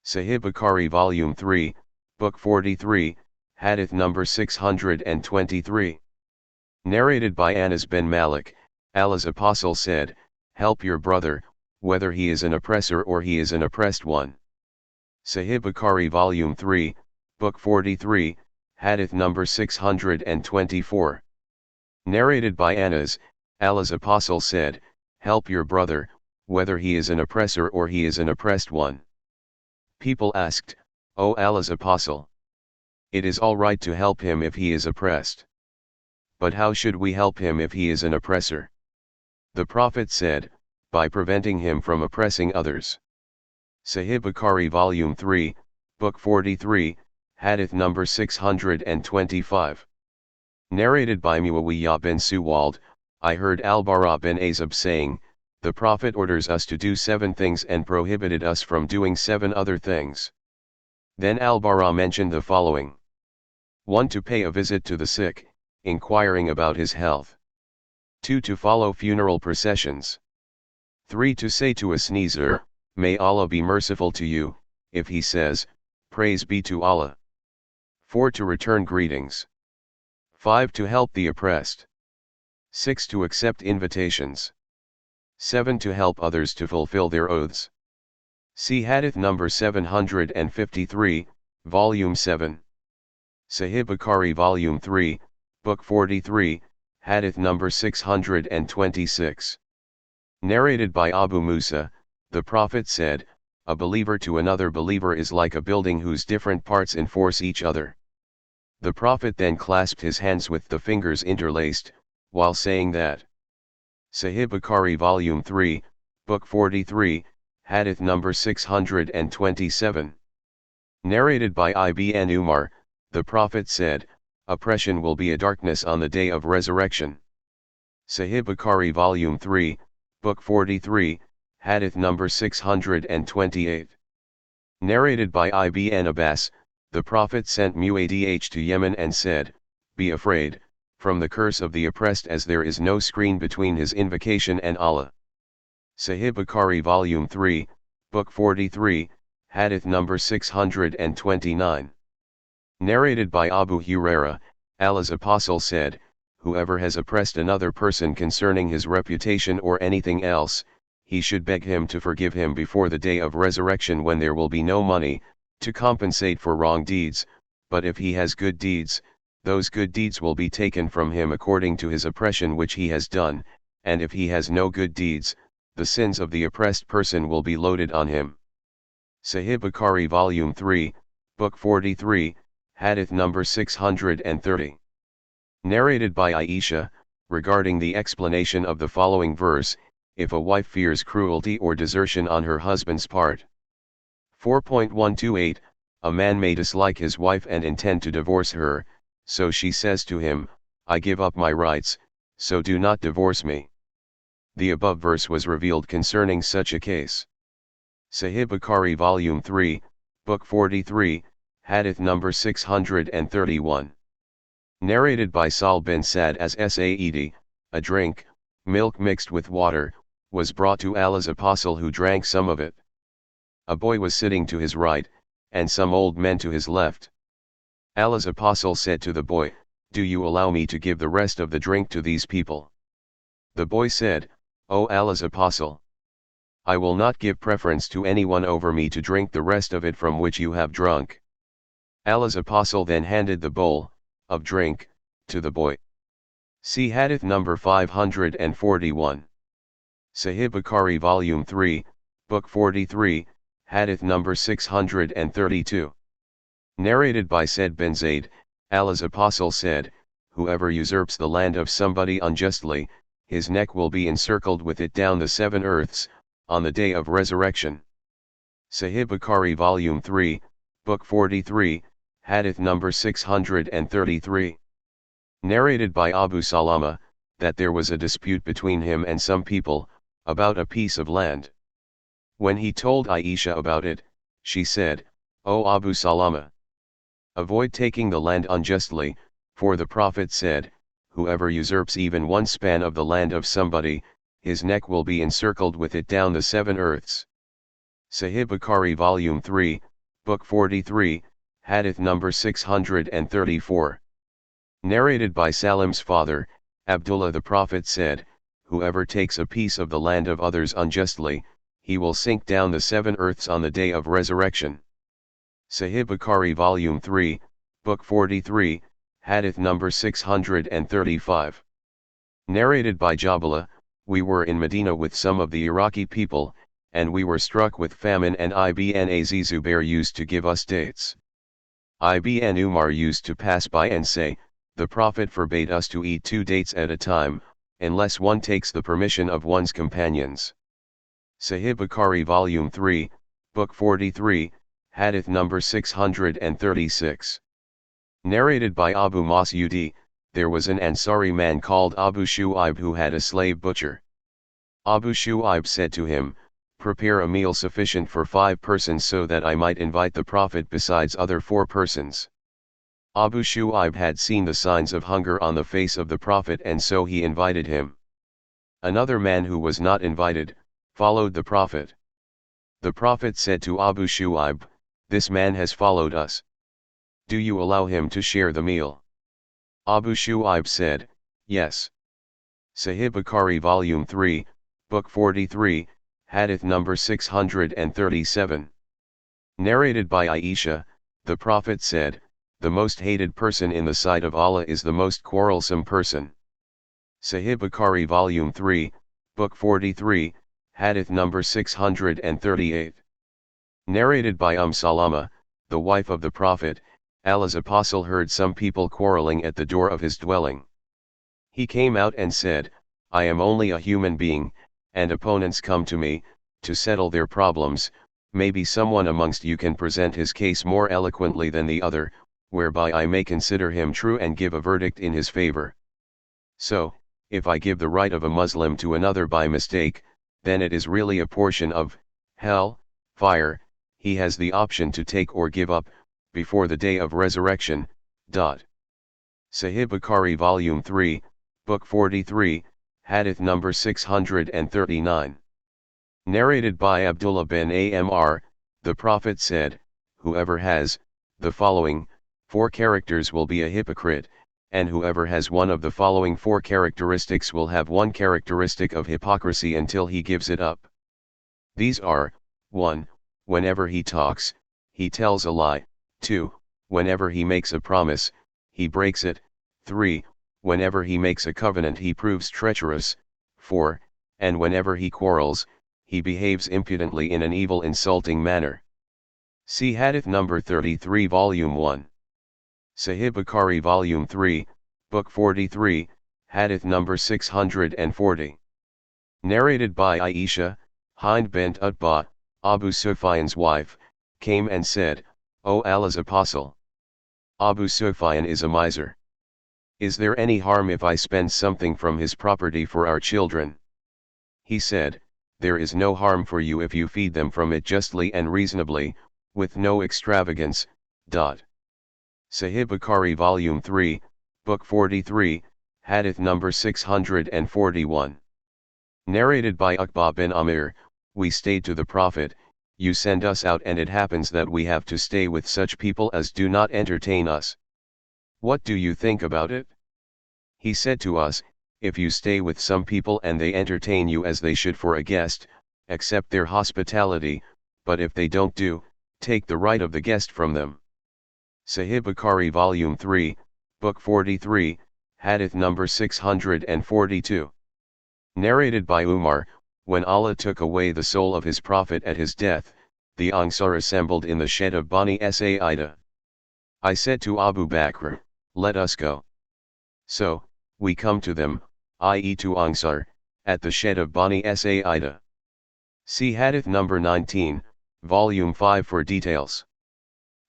Sahih Bukhari Volume 3, Book 43, Hadith number 623. Narrated by Anas bin Malik, Allah's apostle said, "Help your brother, whether he is an oppressor or he is an oppressed one." Sahih Bukhari Volume 3, Book 43, Hadith number 624. Narrated by Anas, Allah's apostle said, "Help your brother, whether he is an oppressor or he is an oppressed one." People asked, "O Allah's apostle, it is all right to help him if he is oppressed. But how should we help him if he is an oppressor?" The Prophet said, "By preventing him from oppressing others." Sahih Bukhari Volume 3, Book 43, Hadith number 625. Narrated by Muawiyah bin Suwald, I heard Al-Bara bin Azib saying, "The Prophet orders us to do 7 things and prohibited us from doing 7 other things." Then Al-Bara mentioned the following. 1. To pay a visit to the sick, inquiring about his health. 2. To follow funeral processions. 3. To say to a sneezer, "May Allah be merciful to you," if he says, "Praise be to Allah." 4. To return greetings. 5. To help the oppressed. 6. To accept invitations. 7. To help others to fulfill their oaths. See Hadith number 753, Volume 7. Sahih Bukhari Volume 3, Book 43, Hadith number 626. Narrated by Abu Musa, the Prophet said, "A believer to another believer is like a building whose different parts enforce each other." The Prophet then clasped his hands with the fingers interlaced, while saying that. Sahih Bukhari Volume 3, Book 43, Hadith number 627. Narrated by Ibn Umar, the Prophet said, "Oppression will be a darkness on the day of resurrection." Sahih Bukhari Volume 3, Book 43, Hadith number 628. Narrated by Ibn Abbas, the Prophet sent Muadh to Yemen and said, "Be afraid, from the curse of the oppressed, as there is no screen between his invocation and Allah." Sahih Bukhari Volume 3, Book 43, Hadith number 629. Narrated by Abu Huraira, Allah's apostle said, "Whoever has oppressed another person concerning his reputation or anything else, he should beg him to forgive him before the day of resurrection, when there will be no money to compensate for wrong deeds, but if he has good deeds, those good deeds will be taken from him according to his oppression which he has done, and if he has no good deeds, the sins of the oppressed person will be loaded on him." Sahih Bukhari Volume 3, Book 43, Hadith number 630. Narrated by Aisha, regarding the explanation of the following verse, if a wife fears cruelty or desertion on her husband's part. 4.128, a man may dislike his wife and intend to divorce her, so she says to him, I give up my rights, so do not divorce me. The above verse was revealed concerning such a case. Sahih Bukhari Volume 3, Book 43, Hadith number 631. Narrated by Sal bin Sa'd as Saed, a drink, milk mixed with water, was brought to Allah's apostle, who drank some of it. A boy was sitting to his right, and some old men to his left. Allah's apostle said to the boy, Do you allow me to give the rest of the drink to these people? The boy said, O Allah's apostle, I will not give preference to anyone over me to drink the rest of it from which you have drunk. Allah's apostle then handed the bowl of drink to the boy. See Hadith number 541. Sahih Bukhari Volume 3, Book 43, Hadith number 632. Narrated by Said bin Zayd, Allah's apostle said, Whoever usurps the land of somebody unjustly, his neck will be encircled with it down the 7 earths, on the day of resurrection. Sahih Bukhari Volume 3, Book 43, Hadith number 633. Narrated by Abu Salama, that there was a dispute between him and some people, about a piece of land. When he told Aisha about it, she said, O Abu Salama, avoid taking the land unjustly, for the Prophet said, Whoever usurps even one span of the land of somebody, his neck will be encircled with it down the 7 earths. Sahih Bukhari Volume 3, Book 43, Hadith number 634. Narrated by Salim's father, Abdullah, the Prophet said, Whoever takes a piece of the land of others unjustly, he will sink down the 7 earths on the day of resurrection. Sahih Bukhari Volume 3, Book 43, Hadith number 635. Narrated by Jabala, we were in Medina with some of the Iraqi people, and we were struck with famine, and Ibn Zubair used to give us dates. Ibn Umar used to pass by and say, The Prophet forbade us to eat 2 dates at a time, unless one takes the permission of one's companions. Sahih Bukhari Volume 3, Book 43, Hadith number 636. Narrated by Abu Mas'udi, there was an Ansari man called Abu Shu'aib who had a slave butcher. Abu Shu'aib said to him, Prepare a meal sufficient for 5 persons so that I might invite the Prophet besides other 4 persons. Abu Shu'aib had seen the signs of hunger on the face of the Prophet, and so he invited him. Another man who was not invited, followed the Prophet. The Prophet said to Abu Shu'aib, This man has followed us. Do you allow him to share the meal? Abu Shu'aib said, Yes. Sahih Bukhari Volume 3, Book 43, Hadith number 637. Narrated by Aisha, the Prophet said, The most hated person in the sight of Allah is the most quarrelsome person. Sahih Bukhari Volume 3, Book 43, Hadith number 638. Narrated by Salama, the wife of the Prophet, Allah's apostle heard some people quarreling at the door of his dwelling. He came out and said, I am only a human being, and opponents come to me, to settle their problems. Maybe someone amongst you can present his case more eloquently than the other, whereby I may consider him true and give a verdict in his favor. So, if I give the right of a Muslim to another by mistake, then it is really a portion of hell, fire, he has the option to take or give up, before the day of resurrection. Sahih Bukhari Volume 3, Book 43, Hadith number 639. Narrated by Abdullah bin Amr, the Prophet said, Whoever has the following 4 characters will be a hypocrite, and whoever has one of the following 4 characteristics will have one characteristic of hypocrisy until he gives it up. These are, 1. Whenever he talks, he tells a lie. 2. Whenever he makes a promise, he breaks it. 3. Whenever he makes a covenant, he proves treacherous. 4. And whenever he quarrels, he behaves impudently in an evil, insulting manner. See Hadith number 33 Volume 1. Sahih Bukhari Volume 3, Book 43, Hadith number 640. Narrated by Aisha, Hind bint Utbah, Abu Sufyan's wife, came and said, O Allah's Apostle! Abu Sufyan is a miser. Is there any harm if I spend something from his property for our children? He said, there is no harm for you if you feed them from it justly and reasonably, with no extravagance. Sahih Bukhari Volume 3, Book 43, Hadith number 641. Narrated by Uqba bin Amir, we stayed to the Prophet, you send us out and it happens that we have to stay with such people as do not entertain us. What do you think about it? He said to us, if you stay with some people and they entertain you as they should for a guest, accept their hospitality, but if they don't do, take the right of the guest from them. Sahih Bukhari Volume 3, Book 43, Hadith number 642. Narrated by Umar, when Allah took away the soul of his Prophet at his death, the ангիր assembled in the shed of Bani Sa'ida. I said to Abu Bakr, let us go. So, we come to them, i.e. to ангիր, at the shed of Bani Sa'ida. See Hadith number 19, Volume 5 for details.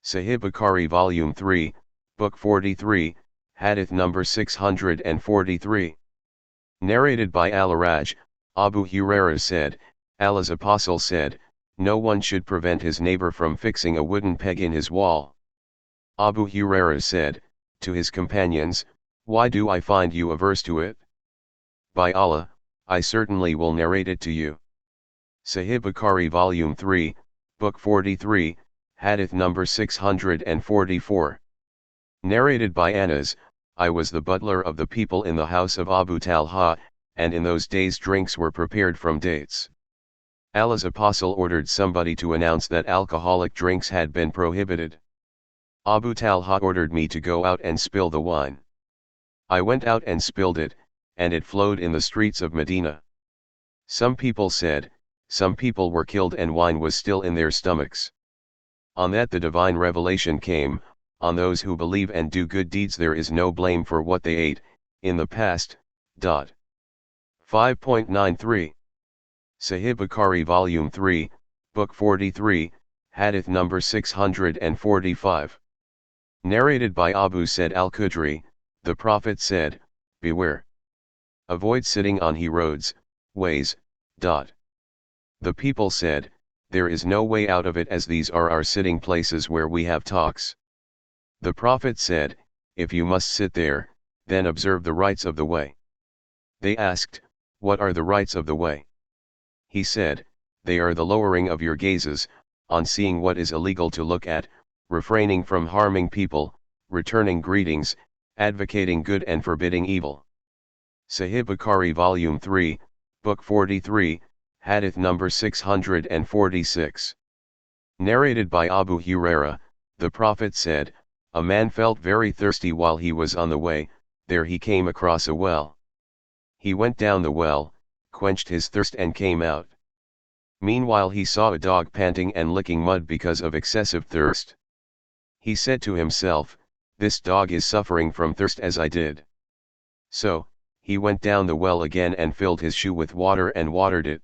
Sahih Bukhari Volume 3, Book 43, Hadith number 643. Narrated by Al-Raj, Abu Hurairah said, Allah's Apostle said, no one should prevent his neighbor from fixing a wooden peg in his wall. Abu Hurairah said, to his companions, why do I find you averse to it? By Allah, I certainly will narrate it to you. Sahih Bukhari Volume 3, Book 43, Hadith number 644. Narrated by Anas, I was the butler of the people in the house of Abu Talha, and in those days drinks were prepared from dates. Allah's Apostle ordered somebody to announce that alcoholic drinks had been prohibited. Abu Talha ordered me to go out and spill the wine. I went out and spilled it, and it flowed in the streets of Medina. Some people said, some people were killed and wine was still in their stomachs. On that the divine revelation came, on those who believe and do good deeds there is no blame for what they ate, in the past. 5.93. Sahih Bukhari Volume 3, Book 43, Hadith number 645. Narrated by Abu Said al-Khudri, the Prophet said, beware. Avoid sitting on roads, ways. The people said, there is no way out of it as these are our sitting places where we have talks. The Prophet said, if you must sit there, then observe the rights of the way. They asked, what are the rights of the way? He said, they are the lowering of your gazes, on seeing what is illegal to look at, refraining from harming people, returning greetings, advocating good and forbidding evil. Sahih Bukhari Volume 3, Book 43, Hadith number 646. Narrated by Abu Hurairah, the Prophet said, a man felt very thirsty while he was on the way, there he came across a well. He went down the well, quenched his thirst and came out. Meanwhile he saw a dog panting and licking mud because of excessive thirst. He said to himself, this dog is suffering from thirst as I did. So, he went down the well again and filled his shoe with water and watered it.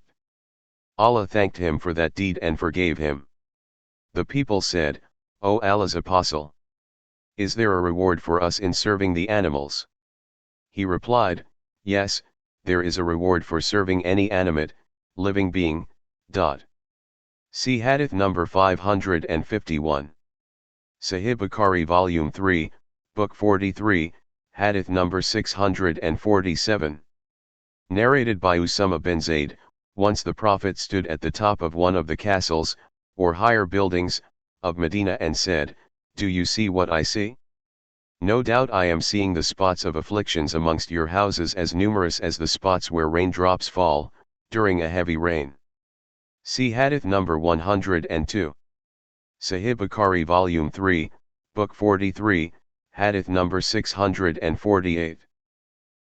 Allah thanked him for that deed and forgave him. The people said, O Allah's Apostle! Is there a reward for us in serving the animals? He replied, yes, there is a reward for serving any animate, living being. See Hadith number 551. Sahih Bukhari Volume 3, Book 43, Hadith number 647. Narrated by Usama bin Zayd, once the Prophet stood at the top of one of the castles, or higher buildings, of Medina and said, do you see what I see? No doubt I am seeing the spots of afflictions amongst your houses as numerous as the spots where raindrops fall, during a heavy rain. See Hadith number 102. Sahih Bukhari Volume 3, Book 43, Hadith number 648.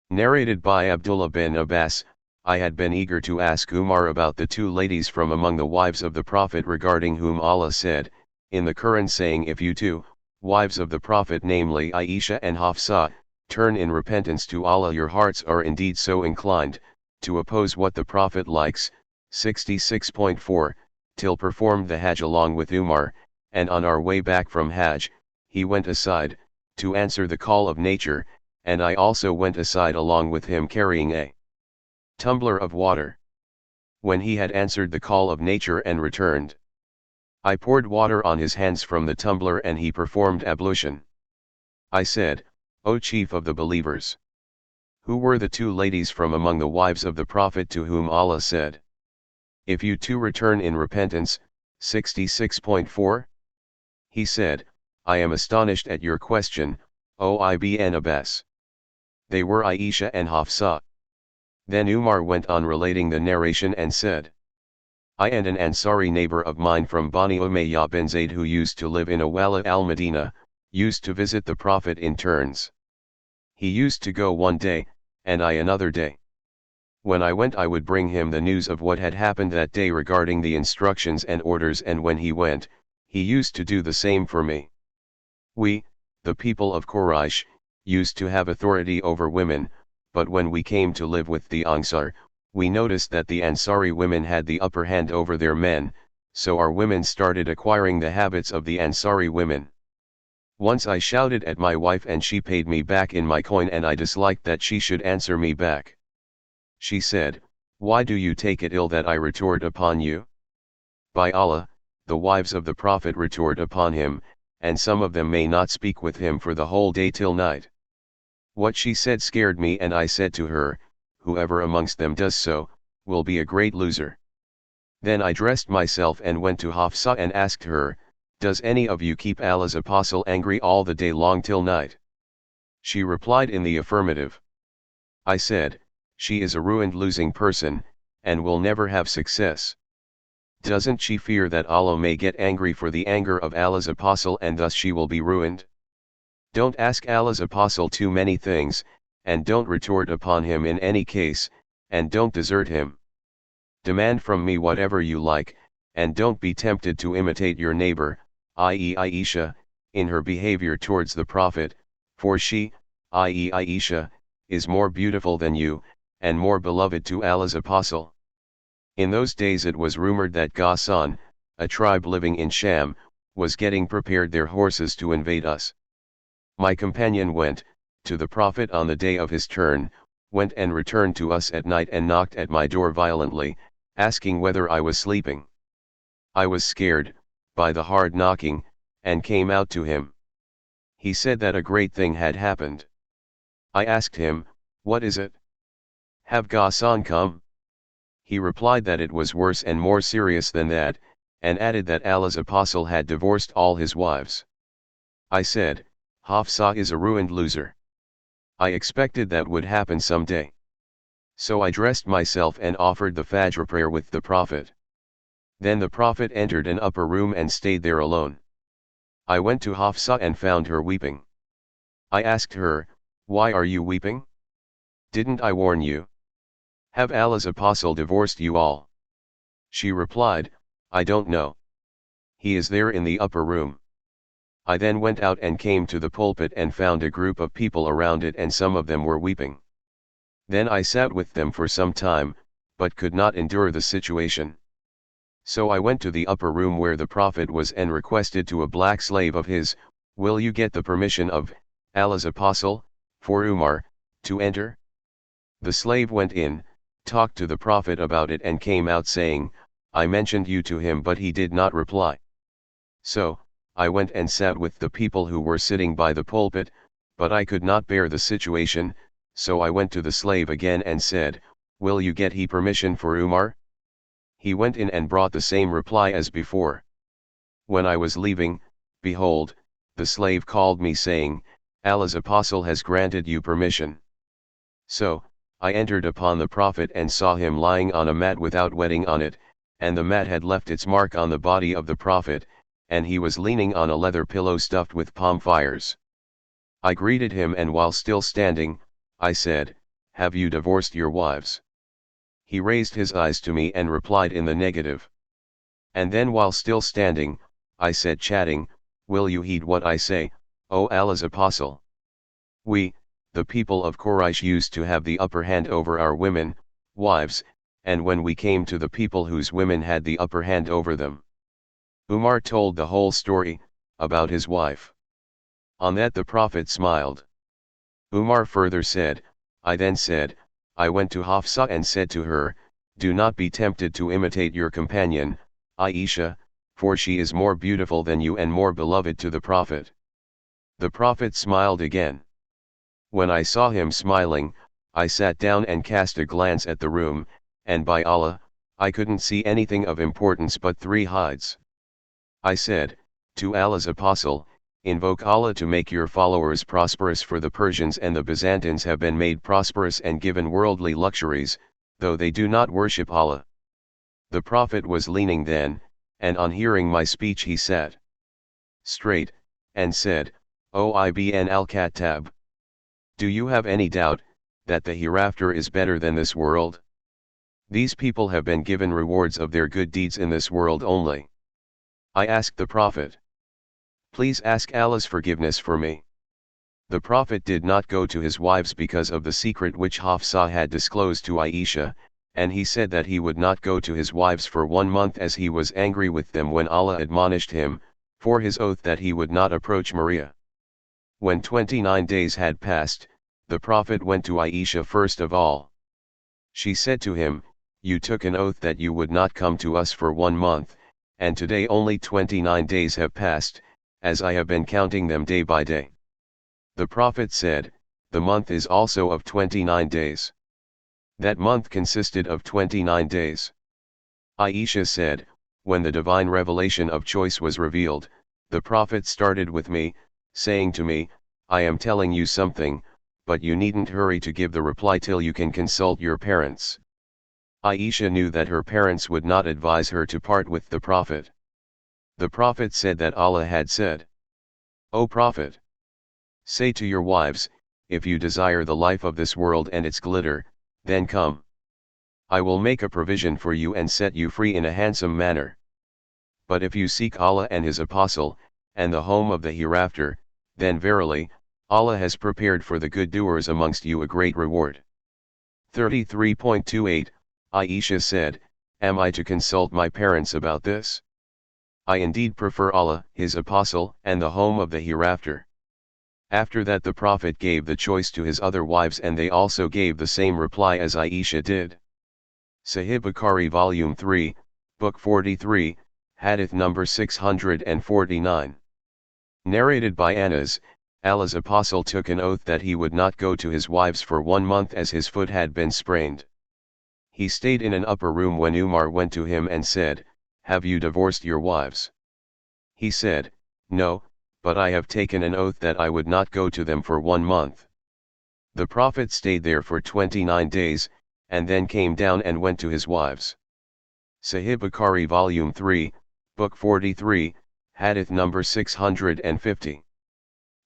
Narrated by Abdullah bin Abbas, I had been eager to ask Umar about the two ladies from among the wives of the Prophet regarding whom Allah said, in the Quran saying, if you two, wives of the Prophet namely Aisha and Hafsa, turn in repentance to Allah, your hearts are indeed so inclined, to oppose what the Prophet likes, 66.4, till performed the Hajj along with Umar, and on our way back from Hajj, he went aside, to answer the call of nature, and I also went aside along with him carrying a tumbler of water. When he had answered the call of nature and returned, I poured water on his hands from the tumbler and he performed ablution. I said, O chief of the believers, who were the two ladies from among the wives of the Prophet to whom Allah said, if you two return in repentance, 66.4? He said, I am astonished at your question, O Ibn Abbas. They were Aisha and Hafsa. Then Umar went on relating the narration and said, I and an Ansari neighbor of mine from Bani Umayyah bin Zayd who used to live in Awala al-Madinah, used to visit the Prophet in turns. He used to go one day, and I another day. When I went I would bring him the news of what had happened that day regarding the instructions and orders, and when he went, he used to do the same for me. We, the people of Quraysh, used to have authority over women, but when we came to live with the Ansar, we noticed that the Ansari women had the upper hand over their men, so our women started acquiring the habits of the Ansari women. Once I shouted at my wife and she paid me back in my coin, and I disliked that she should answer me back. She said, why do you take it ill that I retort upon you? By Allah, the wives of the Prophet retort upon him, and some of them may not speak with him for the whole day till night. What she said scared me, and I said to her, whoever amongst them does so, will be a great loser. Then I dressed myself and went to Hafsa and asked her, does any of you keep Allah's apostle angry all the day long till night? She replied in the affirmative. I said, she is a ruined losing person, and will never have success. Doesn't she fear that Allah may get angry for the anger of Allah's apostle, and thus she will be ruined? Don't ask Allah's apostle too many things, and don't retort upon him in any case, and don't desert him. Demand from me whatever you like, and don't be tempted to imitate your neighbor, i.e. Aisha, in her behavior towards the Prophet, for she, i.e. Aisha, is more beautiful than you, and more beloved to Allah's apostle. In those days it was rumored that Ghassan, a tribe living in Sham, was getting prepared their horses to invade us. My companion went to the Prophet on the day of his turn, went and returned to us at night and knocked at my door violently, asking whether I was sleeping. I was scared by the hard knocking, and came out to him. He said that a great thing had happened. I asked him, what is it? Have Ghassan come? He replied that it was worse and more serious than that, and added that Allah's apostle had divorced all his wives. I said, Hafsa is a ruined loser. I expected that would happen some day. So I dressed myself and offered the Fajr prayer with the Prophet. Then the Prophet entered an upper room and stayed there alone. I went to Hafsa and found her weeping. I asked her, why are you weeping? Didn't I warn you? Have Allah's apostle divorced you all? She replied, I don't know. He is there in the upper room. I then went out and came to the pulpit and found a group of people around it, and some of them were weeping. Then I sat with them for some time, but could not endure the situation. So I went to the upper room where the Prophet was and requested to a black slave of his, will you get the permission of Allah's apostle, for Umar, to enter? The slave went in, talked to the Prophet about it and came out saying, I mentioned you to him, but he did not reply. So, I went and sat with the people who were sitting by the pulpit, but I could not bear the situation, so I went to the slave again and said, will you get he permission for Umar? He went in and brought the same reply as before. When I was leaving, behold, the slave called me saying, Allah's apostle has granted you permission. So, I entered upon the Prophet and saw him lying on a mat without wetting on it, and the mat had left its mark on the body of the Prophet, and he was leaning on a leather pillow stuffed with palm fires. I greeted him, and while still standing, I said, have you divorced your wives? He raised his eyes to me and replied in the negative. And then while still standing, I said chatting, will you heed what I say, O Allah's apostle? We, the people of Quraysh, used to have the upper hand over our women, wives, and when we came to the people whose women had the upper hand over them. Umar told the whole story, about his wife. On that the Prophet smiled. Umar further said, I then said, I went to Hafsa and said to her, do not be tempted to imitate your companion, Aisha, for she is more beautiful than you and more beloved to the Prophet. The Prophet smiled again. When I saw him smiling, I sat down and cast a glance at the room, and by Allah, I couldn't see anything of importance but 3 hides. I said, to Allah's apostle, invoke Allah to make your followers prosperous, for the Persians and the Byzantines have been made prosperous and given worldly luxuries, though they do not worship Allah. The Prophet was leaning then, and on hearing my speech he sat straight, and said, O Ibn al-Khattab, do you have any doubt, that the hereafter is better than this world? These people have been given rewards of their good deeds in this world only. I asked the Prophet, please ask Allah's forgiveness for me. The Prophet did not go to his wives because of the secret which Hafsa had disclosed to Aisha, and he said that he would not go to his wives for 1 month as he was angry with them when Allah admonished him, for his oath that he would not approach Maria. When 29 days had passed, the Prophet went to Aisha first of all. She said to him, you took an oath that you would not come to us for 1 month, and today only 29 days have passed, as I have been counting them day by day. The Prophet said, the month is also of 29 days. That month consisted of 29 days. Aisha said, when the divine revelation of choice was revealed, the Prophet started with me, saying to me, I am telling you something, but you needn't hurry to give the reply till you can consult your parents. Aisha knew that her parents would not advise her to part with the Prophet. The Prophet said that Allah had said, O Prophet, say to your wives, if you desire the life of this world and its glitter, then come. I will make a provision for you and set you free in a handsome manner. But if you seek Allah and His Apostle, and the home of the hereafter, then verily, Allah has prepared for the good doers amongst you a great reward. 33.28, Aisha said, am I to consult my parents about this? I indeed prefer Allah, His Apostle, and the home of the hereafter. After that the Prophet gave the choice to his other wives and they also gave the same reply as Aisha did. Sahih Bukhari Volume 3, Book 43, Hadith number 649. Narrated by Anas, Allah's Apostle took an oath that he would not go to his wives for 1 month as his foot had been sprained. He stayed in an upper room when Umar went to him and said, have you divorced your wives? He said, no, but I have taken an oath that I would not go to them for 1 month. The Prophet stayed there for 29 days, and then came down and went to his wives. Sahih Bukhari Volume 3, Book 43, Hadith number 650.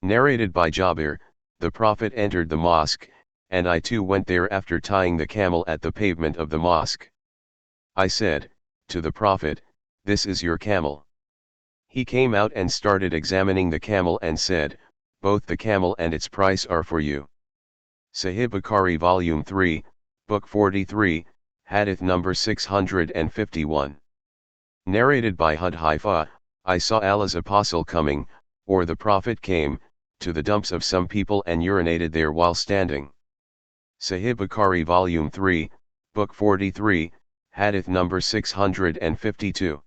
Narrated by Jabir, the Prophet entered the mosque, and I too went there after tying the camel at the pavement of the mosque. I said, to the Prophet, this is your camel. He came out and started examining the camel and said, both the camel and its price are for you. Sahih Bukhari Volume 3, Book 43, Hadith number 651. Narrated by Hudhaifa, I saw Allah's Apostle coming, or the Prophet came, to the dumps of some people and urinated there while standing. Sahih Bukhari Volume 3, Book 43, Hadith number 652.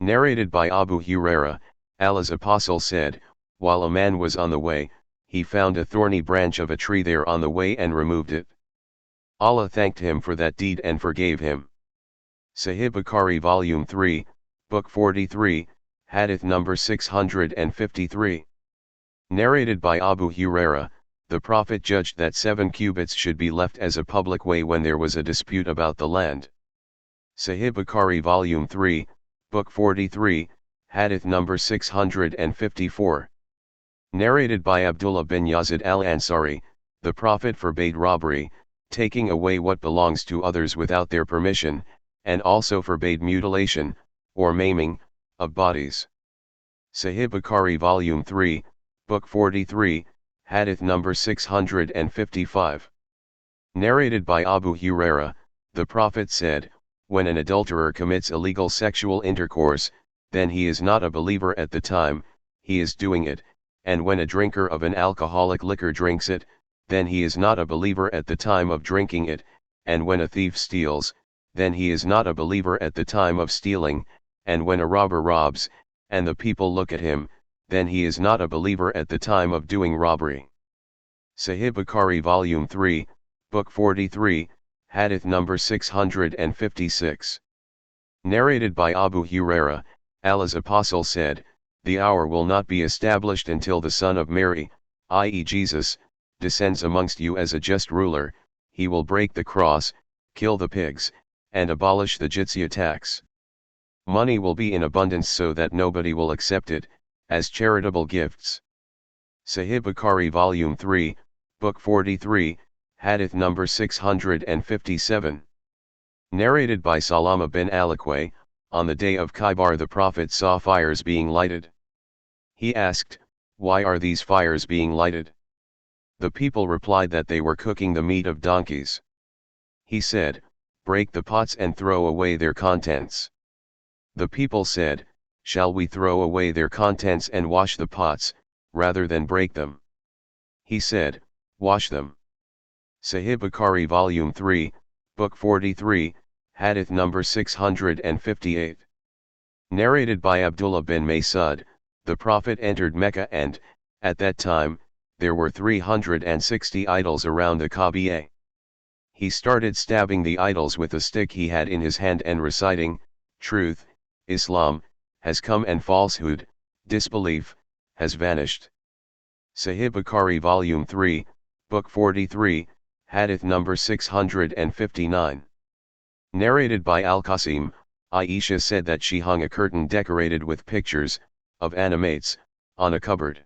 Narrated by Abu Huraira, Allah's Apostle said, while a man was on the way, he found a thorny branch of a tree there on the way and removed it. Allah thanked him for that deed and forgave him. Sahih Bukhari Volume 3, Book 43, Hadith number 653. Narrated by Abu Huraira, the Prophet judged that 7 cubits should be left as a public way when there was a dispute about the land. Sahih Bukhari Volume 3, Book 43, Hadith number 654. Narrated by Abdullah bin Yazid al-Ansari, the Prophet forbade robbery, taking away what belongs to others without their permission, and also forbade mutilation, or maiming, of bodies. Sahih Bukhari Volume 3, Book 43, Hadith number 655. Narrated by Abu Huraira, the Prophet said, when an adulterer commits illegal sexual intercourse, then he is not a believer at the time he is doing it, and when a drinker of an alcoholic liquor drinks it, then he is not a believer at the time of drinking it, and when a thief steals, then he is not a believer at the time of stealing, and when a robber robs, and the people look at him, then he is not a believer at the time of doing robbery. Sahih Bukhari Volume 3, Book 43, Hadith number 656. Narrated by Abu Huraira, Allah's Apostle said, the hour will not be established until the son of Mary, i.e. Jesus, descends amongst you as a just ruler. He will break the cross, kill the pigs, and abolish the jizya tax. Money will be in abundance so that nobody will accept it, as charitable gifts. Sahih Bukhari Volume 3, Book 43, Hadith number 657. Narrated by Salama bin Alaqwa, on the day of Khaybar the Prophet saw fires being lighted. He asked, why are these fires being lighted? The people replied that they were cooking the meat of donkeys. He said, break the pots and throw away their contents. The people said, shall we throw away their contents and wash the pots, rather than break them? He said, wash them. Sahih Bukhari Volume 3, Book 43, Hadith number 658. Narrated by Abdullah bin Mas'ud, the Prophet entered Mecca and, at that time, there were 360 idols around the Kaaba. He started stabbing the idols with a stick he had in his hand and reciting, truth, Islam, has come and falsehood, disbelief, has vanished. Sahih Bukhari Volume 3, Book 43, Hadith number 659. Narrated by Al-Qasim, Aisha said that she hung a curtain decorated with pictures, of animates, on a cupboard.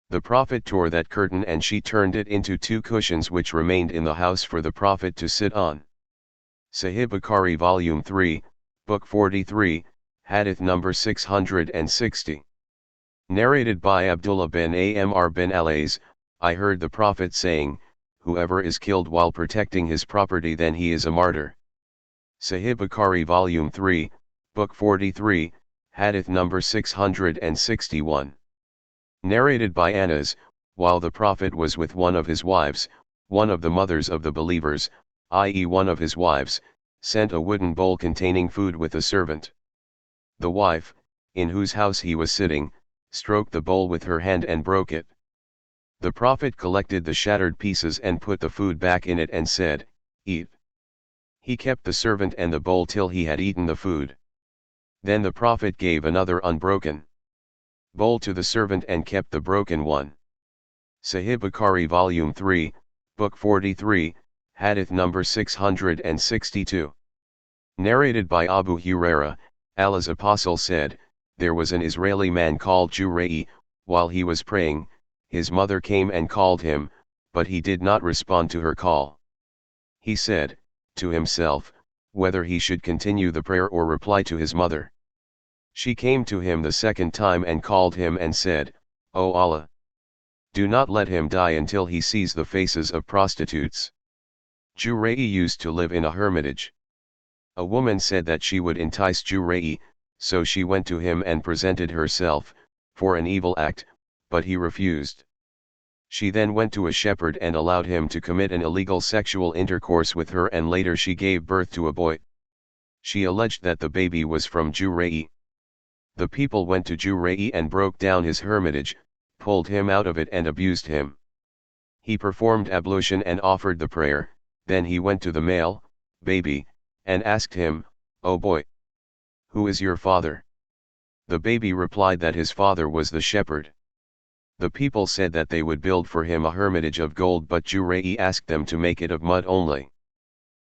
The Prophet tore that curtain and she turned it into 2 cushions which remained in the house for the Prophet to sit on. Sahih Bukhari Volume 3, Book 43, Hadith number 660. Narrated by Abdullah bin Amr bin Al-As, I heard the Prophet saying, whoever is killed while protecting his property then he is a martyr. Sahih Bukhari Volume 3, Book 43, Hadith number 661. Narrated by Anas, while the Prophet was with one of his wives, one of the mothers of the believers, i.e. one of his wives, sent a wooden bowl containing food with a servant. The wife, in whose house he was sitting, stroked the bowl with her hand and broke it. The Prophet collected the shattered pieces and put the food back in it and said, eat. He kept the servant and the bowl till he had eaten the food. Then the Prophet gave another unbroken bowl to the servant and kept the broken one. Sahih Bukhari Volume 3, Book 43, Hadith number 662. Narrated by Abu Huraira, Allah's Apostle said, there was an Israeli man called Jurayy, while he was praying, his mother came and called him, but he did not respond to her call. He said, to himself, whether he should continue the prayer or reply to his mother. She came to him the second time and called him and said, O Allah! Do not let him die until he sees the faces of prostitutes. Jurayy used to live in a hermitage. A woman said that she would entice Jurayy, so she went to him and presented herself, for an evil act, but he refused. She then went to a shepherd and allowed him to commit an illegal sexual intercourse with her and later she gave birth to a boy. She alleged that the baby was from Jurayy. The people went to Jurayy and broke down his hermitage, pulled him out of it and abused him. He performed ablution and offered the prayer, then he went to the male, baby, and asked him, O boy! Who is your father? The baby replied that his father was the shepherd. The people said that they would build for him a hermitage of gold but Jurayy asked them to make it of mud only.